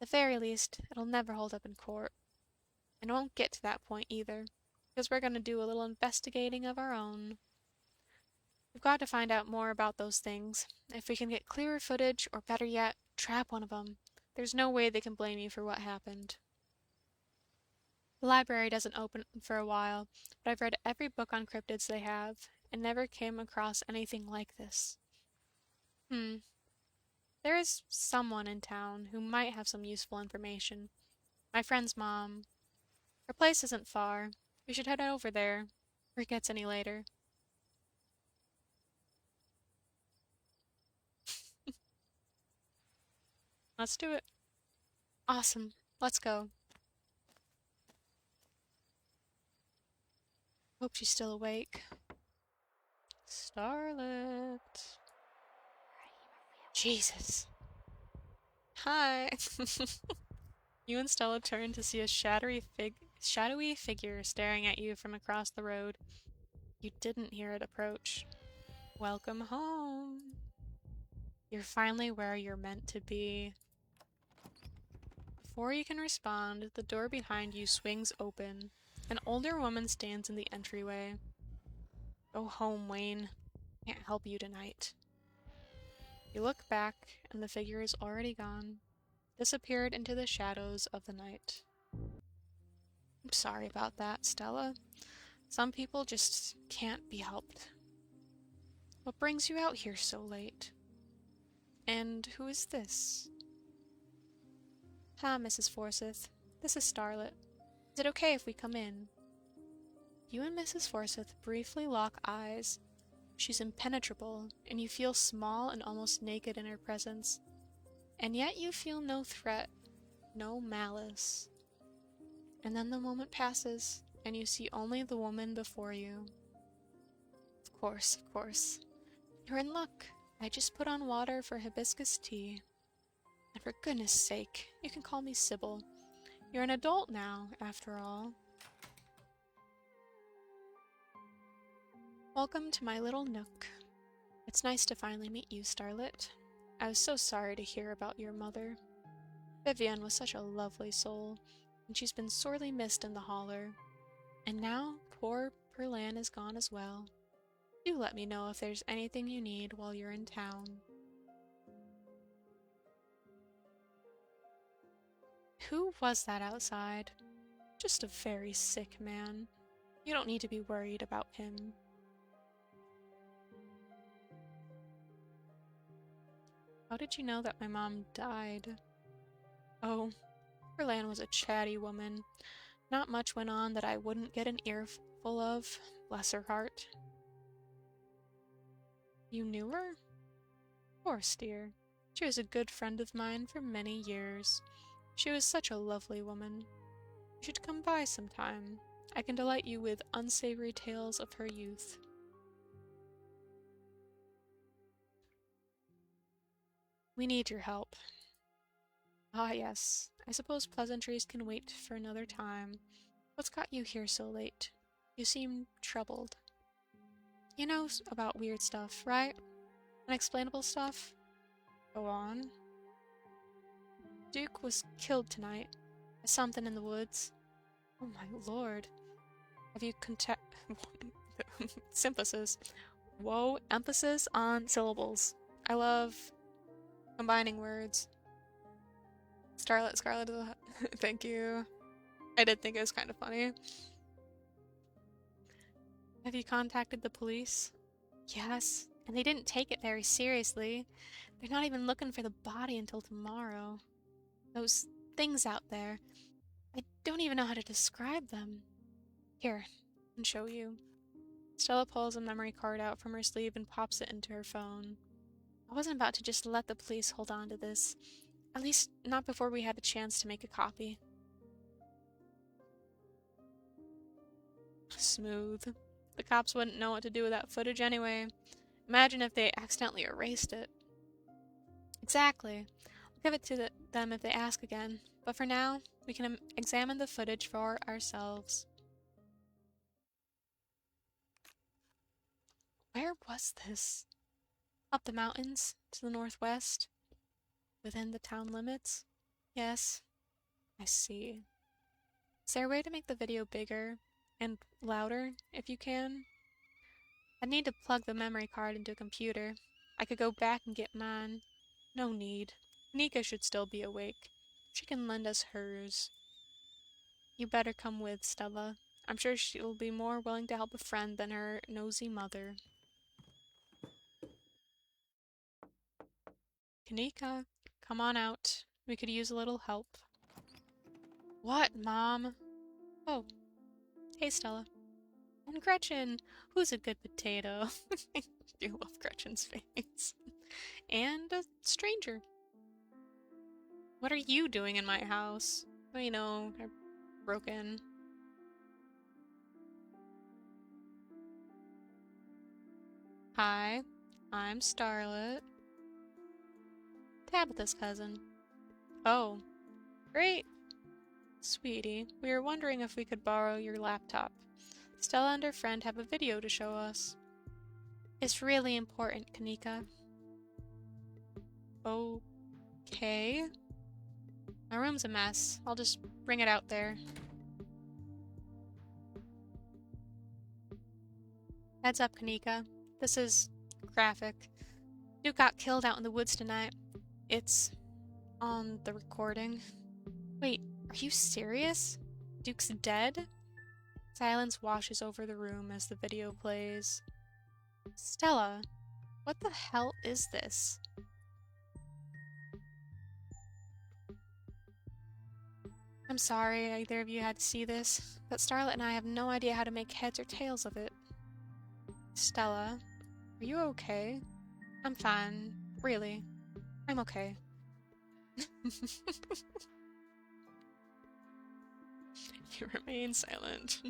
At the very least, it'll never hold up in court. And it won't get to that point either, because we're going to do a little investigating of our own. We've got to find out more about those things. If we can get clearer footage, or better yet, trap one of them, there's no way they can blame you for what happened. The library doesn't open for a while, but I've read every book on cryptids they have, and never came across anything like this. There is someone in town who might have some useful information. My friend's mom. Her place isn't far. We should head over there, if it gets any later. Let's do it. Awesome. Let's go. Hope she's still awake. Starlet. Jesus. Hi. You and Stella turn to see a shadowy figure staring at you from across the road. You didn't hear it approach. Welcome home. You're finally where you're meant to be. Before you can respond, the door behind you swings open. An older woman stands in the entryway. Go home, Wayne. Can't help you tonight. You look back, and the figure is already gone, disappeared into the shadows of the night. I'm sorry about that, Stella. Some people just can't be helped. What brings you out here so late? And who is this? Ah, Mrs. Forsyth. This is Starlet. Is it okay if we come in? You and Mrs. Forsyth briefly lock eyes. She's impenetrable, and you feel small and almost naked in her presence. And yet you feel no threat, no malice. And then the moment passes, and you see only the woman before you. Of course. You're in luck. I just put on water for hibiscus tea. And for goodness sake, you can call me Sybil. You're an adult now, after all. Welcome to my little nook. It's nice to finally meet you, Starlet. I was so sorry to hear about your mother. Vivian was such a lovely soul, and she's been sorely missed in the holler. And now, poor Perlan is gone as well. Do let me know if there's anything you need while you're in town. Who was that outside? Just a very sick man. You don't need to be worried about him. How did you know that my mom died? Oh, Perlan was a chatty woman. Not much went on that I wouldn't get an earful of, bless her heart. You knew her? Of course, dear. She was a good friend of mine for many years. She was such a lovely woman. You should come by sometime. I can delight you with unsavory tales of her youth. We need your help. Ah, yes. I suppose pleasantries can wait for another time. What's got you here so late? You seem troubled. You know about weird stuff, right? Unexplainable stuff? Go on. Duke was killed tonight by something in the woods. Oh my lord. Have you Symphysis. Whoa, emphasis on syllables. I love combining words. Scarlet, thank you. I did think it was kind of funny. Have you contacted the police? Yes, and they didn't take it very seriously. They're not even looking for the body until tomorrow. Those things out there, I don't even know how to describe them. Here, I can show you. Stella pulls a memory card out from her sleeve and pops it into her phone. I wasn't about to just let the police hold on to this. At least not before we had a chance to make a copy. Smooth. The cops wouldn't know what to do with that footage anyway. Imagine if they accidentally erased it. Exactly. I'll give it to them if they ask again. But for now, we can examine the footage for ourselves. Where was this? Up the mountains, to the northwest, within the town limits? Yes, I see. Is there a way to make the video bigger and louder, if you can? I need to plug the memory card into a computer. I could go back and get mine. No need. Nika should still be awake. She can lend us hers. You better come with, Stella. I'm sure she'll be more willing to help a friend than her nosy mother. Kanika, come on out. We could use a little help. What, Mom? Oh, hey, Stella. And Gretchen, who's a good potato? I do love Gretchen's face. And a stranger. What are you doing in my house? Well, you know, I broke in. Hi, I'm Starlet. Tabitha's cousin. Oh, great. Sweetie, we were wondering if we could borrow your laptop. Stella and her friend have a video to show us. It's really important, Kanika. Okay. My room's a mess. I'll just bring it out there. Heads up, Kanika. This is graphic. Duke got killed out in the woods tonight. It's on the recording. Wait, are you serious? Duke's dead? Silence washes over the room as the video plays. Stella, what the hell is this? I'm sorry either of you had to see this, but Starlet and I have no idea how to make heads or tails of it. Stella, are you okay? I'm fine. Really. I'm okay. You remain silent.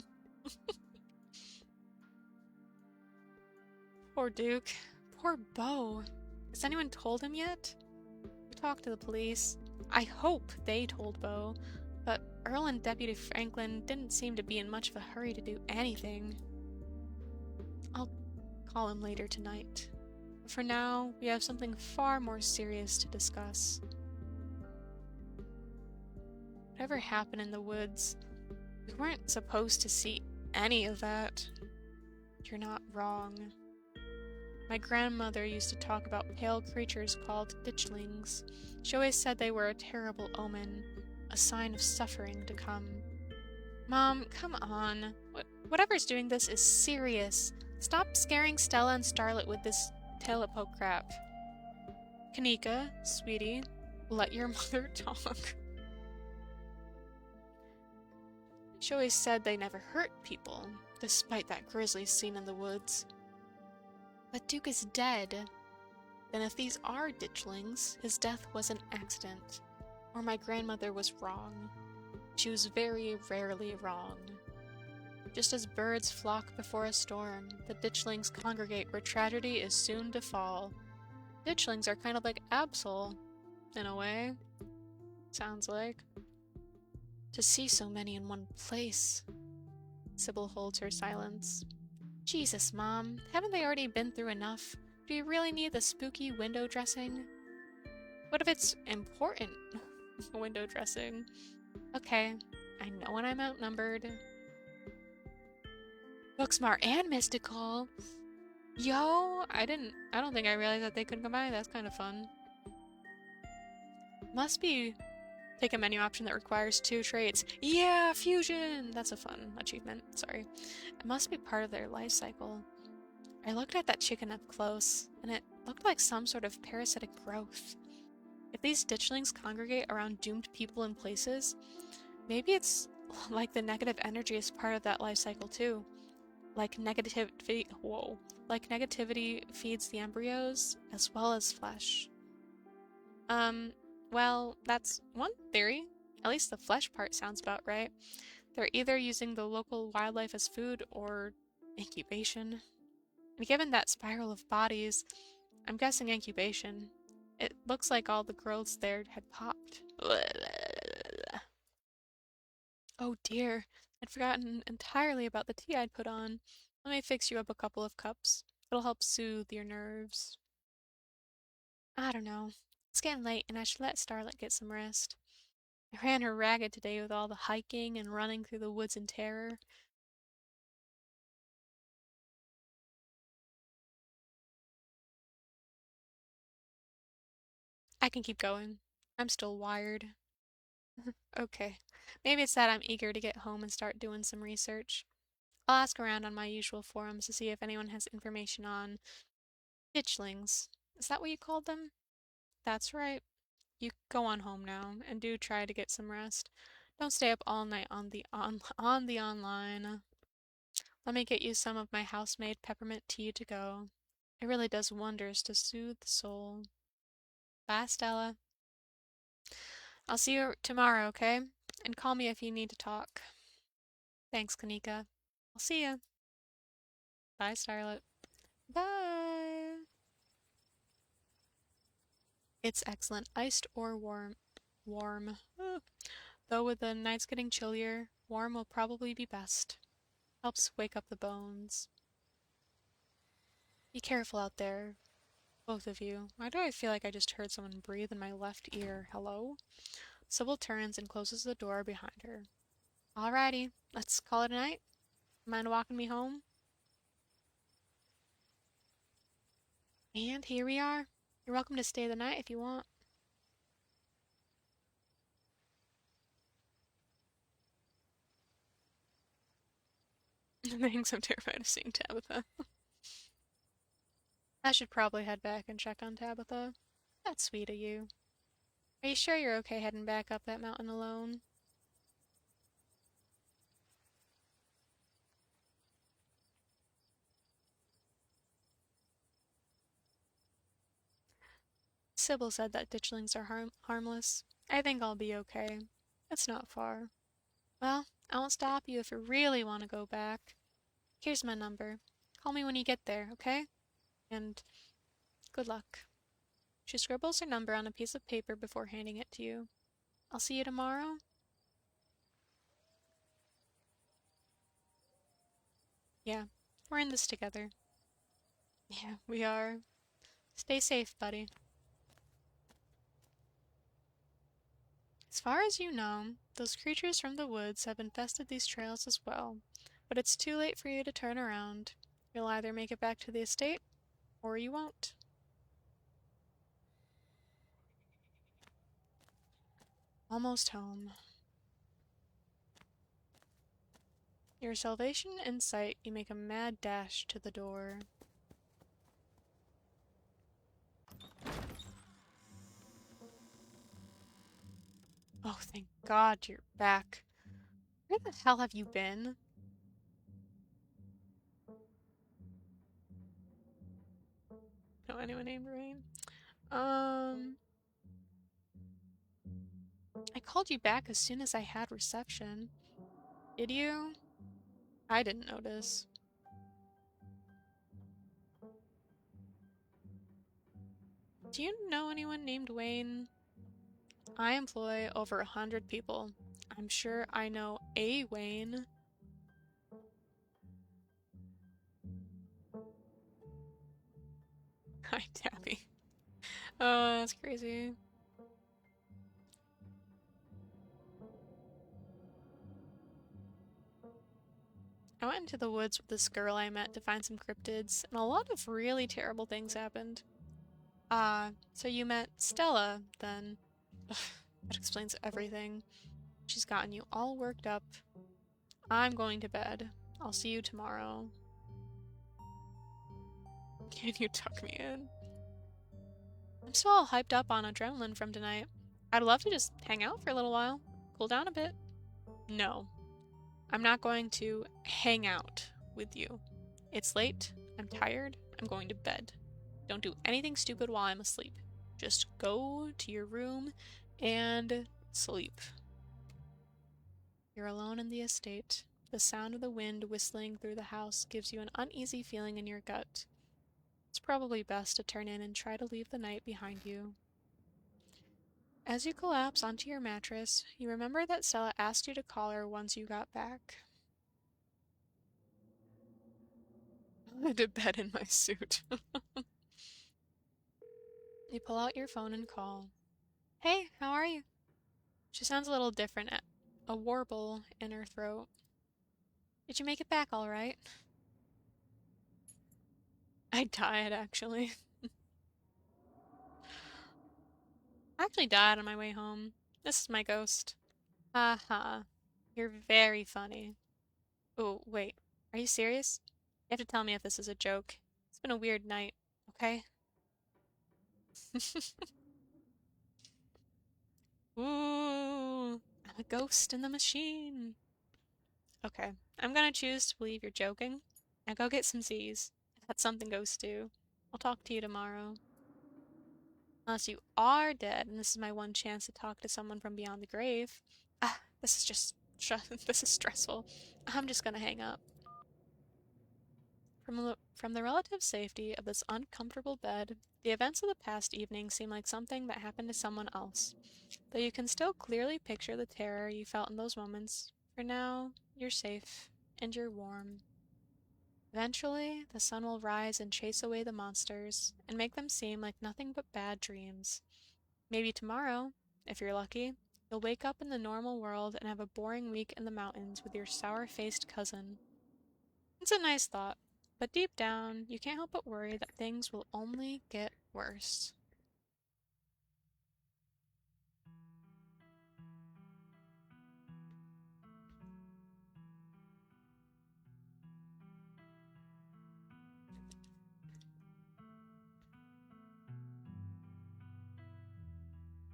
Poor Duke. Poor Beau. Has anyone told him yet? We talked to the police. I hope they told Beau, but Earl and Deputy Franklin didn't seem to be in much of a hurry to do anything. I'll call him later tonight. But for now, we have something far more serious to discuss. Whatever happened in the woods, we weren't supposed to see any of that. You're not wrong. My grandmother used to talk about pale creatures called ditchlings. She always said they were a terrible omen, a sign of suffering to come. Mom, come on. Whatever's doing this is serious. Stop scaring Stella and Starlet with this telepoke crap. Kanika, sweetie, let your mother talk. She always said they never hurt people, despite that grisly scene in the woods. But Duke is dead. Then if these are ditchlings, his death was an accident. Or my grandmother was wrong. She was very rarely wrong. Just as birds flock before a storm, the ditchlings congregate where tragedy is soon to fall. Ditchlings are kind of like Absol, in a way. Sounds like. To see so many in one place. Sybil holds her silence. Jesus, Mom, haven't they already been through enough? Do you really need the spooky window dressing? What if it's important window dressing? Okay, I know when I'm outnumbered. Booksmart and mystical. Yo, I don't think I realized that they could combine. That's kind of fun. Must be take a menu option that requires 2 traits. Yeah, fusion! That's a fun achievement, sorry. It must be part of their life cycle. I looked at that chicken up close, and it looked like some sort of parasitic growth. If these ditchlings congregate around doomed people and places, maybe it's like the negative energy is part of that life cycle too. Like negativity feeds the embryos as well as flesh. Well, that's one theory. At least the flesh part sounds about right. They're either using the local wildlife as food or incubation. And given that spiral of bodies, I'm guessing incubation. It looks like all the growths there had popped. Oh dear, I'd forgotten entirely about the tea I'd put on. Let me fix you up a couple of cups. It'll help soothe your nerves. I don't know. It's getting late and I should let Starlet get some rest. I ran her ragged today with all the hiking and running through the woods in terror. I can keep going. I'm still wired. Okay. Maybe it's that I'm eager to get home and start doing some research. I'll ask around on my usual forums to see if anyone has information on ditchlings. Is that what you called them? That's right. You go on home now and do try to get some rest. Don't stay up all night on the online. Let me get you some of my house-made peppermint tea to go. It really does wonders to soothe the soul. Bye, Stella. I'll see you tomorrow, okay? And call me if you need to talk. Thanks, Kanika. I'll see you. Bye, Starlet. Bye. It's excellent, iced or warm. Warm. Though with the nights getting chillier, warm will probably be best. Helps wake up the bones. Be careful out there, both of you. Why do I feel like I just heard someone breathe in my left ear? Hello? Sybil turns and closes the door behind her. Alrighty, let's call it a night. Mind walking me home? And here we are. You're welcome to stay the night if you want. Thanks, I'm terrified of seeing Tabitha. I should probably head back and check on Tabitha. That's sweet of you. Are you sure you're okay heading back up that mountain alone? Sybil said that ditchlings are harmless. I think I'll be okay. It's not far. Well, I won't stop you if you really want to go back. Here's my number. Call me when you get there, okay? And good luck. She scribbles her number on a piece of paper before handing it to you. I'll see you tomorrow. Yeah, we're in this together. Yeah, we are. Stay safe, buddy. As far as you know, those creatures from the woods have infested these trails as well, but it's too late for you to turn around. You'll either make it back to the estate, or you won't. Almost home. Your salvation in sight, you make a mad dash to the door. Oh, thank God you're back. Where the hell have you been? Know anyone named Rain? I called you back as soon as I had reception. Did you? I didn't notice. Do you know anyone named Wayne? I employ over 100 people. I'm sure I know a Wayne. Hi, Tabby. Oh, that's crazy. I went into the woods with this girl I met to find some cryptids, and a lot of really terrible things happened. Ah, so you met Stella, then. Ugh, that explains everything. She's gotten you all worked up. I'm going to bed. I'll see you tomorrow. Can you tuck me in? I'm still all hyped up on adrenaline from tonight. I'd love to just hang out for a little while, cool down a bit. No, I'm not going to hang out with you. It's late, I'm tired, I'm going to bed. Don't do anything stupid while I'm asleep. Just go to your room and sleep. You're alone in the estate. The sound of the wind whistling through the house gives you an uneasy feeling in your gut. It's probably best to turn in and try to leave the night behind you. As you collapse onto your mattress, you remember that Stella asked you to call her once you got back. to bed in my suit. You pull out your phone and call. Hey, how are you? She sounds a little different, a warble in her throat. Did you make it back all right? I died, actually. I actually died on my way home. This is my ghost. Ha ha. You're very funny. Oh, wait. Are you serious? You have to tell me if this is a joke. It's been a weird night, okay? Ooh, I'm a ghost in the machine. Okay, I'm gonna choose to believe you're joking. Now go get some Z's. That's something ghosts do. I'll talk to you tomorrow. Unless you are dead, and this is my one chance to talk to someone from beyond the grave. Ah, this is just this is stressful. I'm just gonna hang up. From the relative safety of this uncomfortable bed, the events of the past evening seem like something that happened to someone else. Though you can still clearly picture the terror you felt in those moments, for now, you're safe, and you're warm. Eventually, the sun will rise and chase away the monsters, and make them seem like nothing but bad dreams. Maybe tomorrow, if you're lucky, you'll wake up in the normal world and have a boring week in the mountains with your sour-faced cousin. It's a nice thought, but deep down, you can't help but worry that things will only get worse.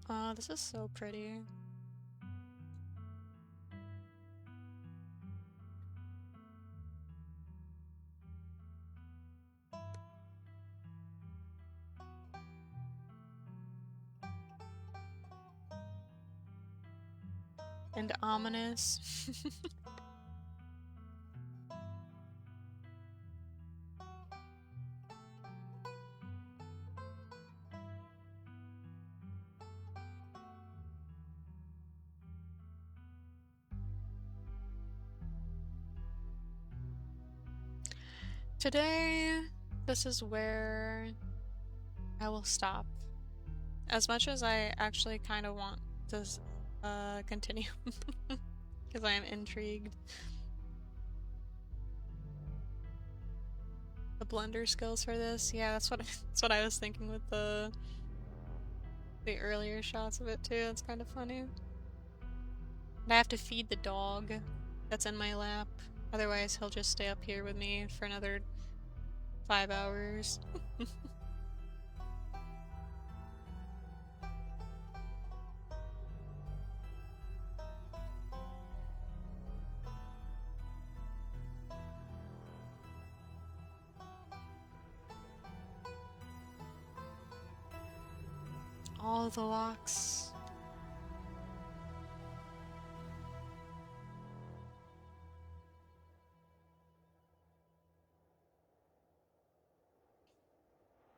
Aw, this is so pretty. And ominous. Today, this is where I will stop. As much as I actually kind of want to continue, because I am intrigued. The blender skills for this, yeah, that's what I was thinking with the earlier shots of it too. It's kind of funny. And I have to feed the dog that's in my lap, otherwise he'll just stay up here with me for another 5 hours. All the locks.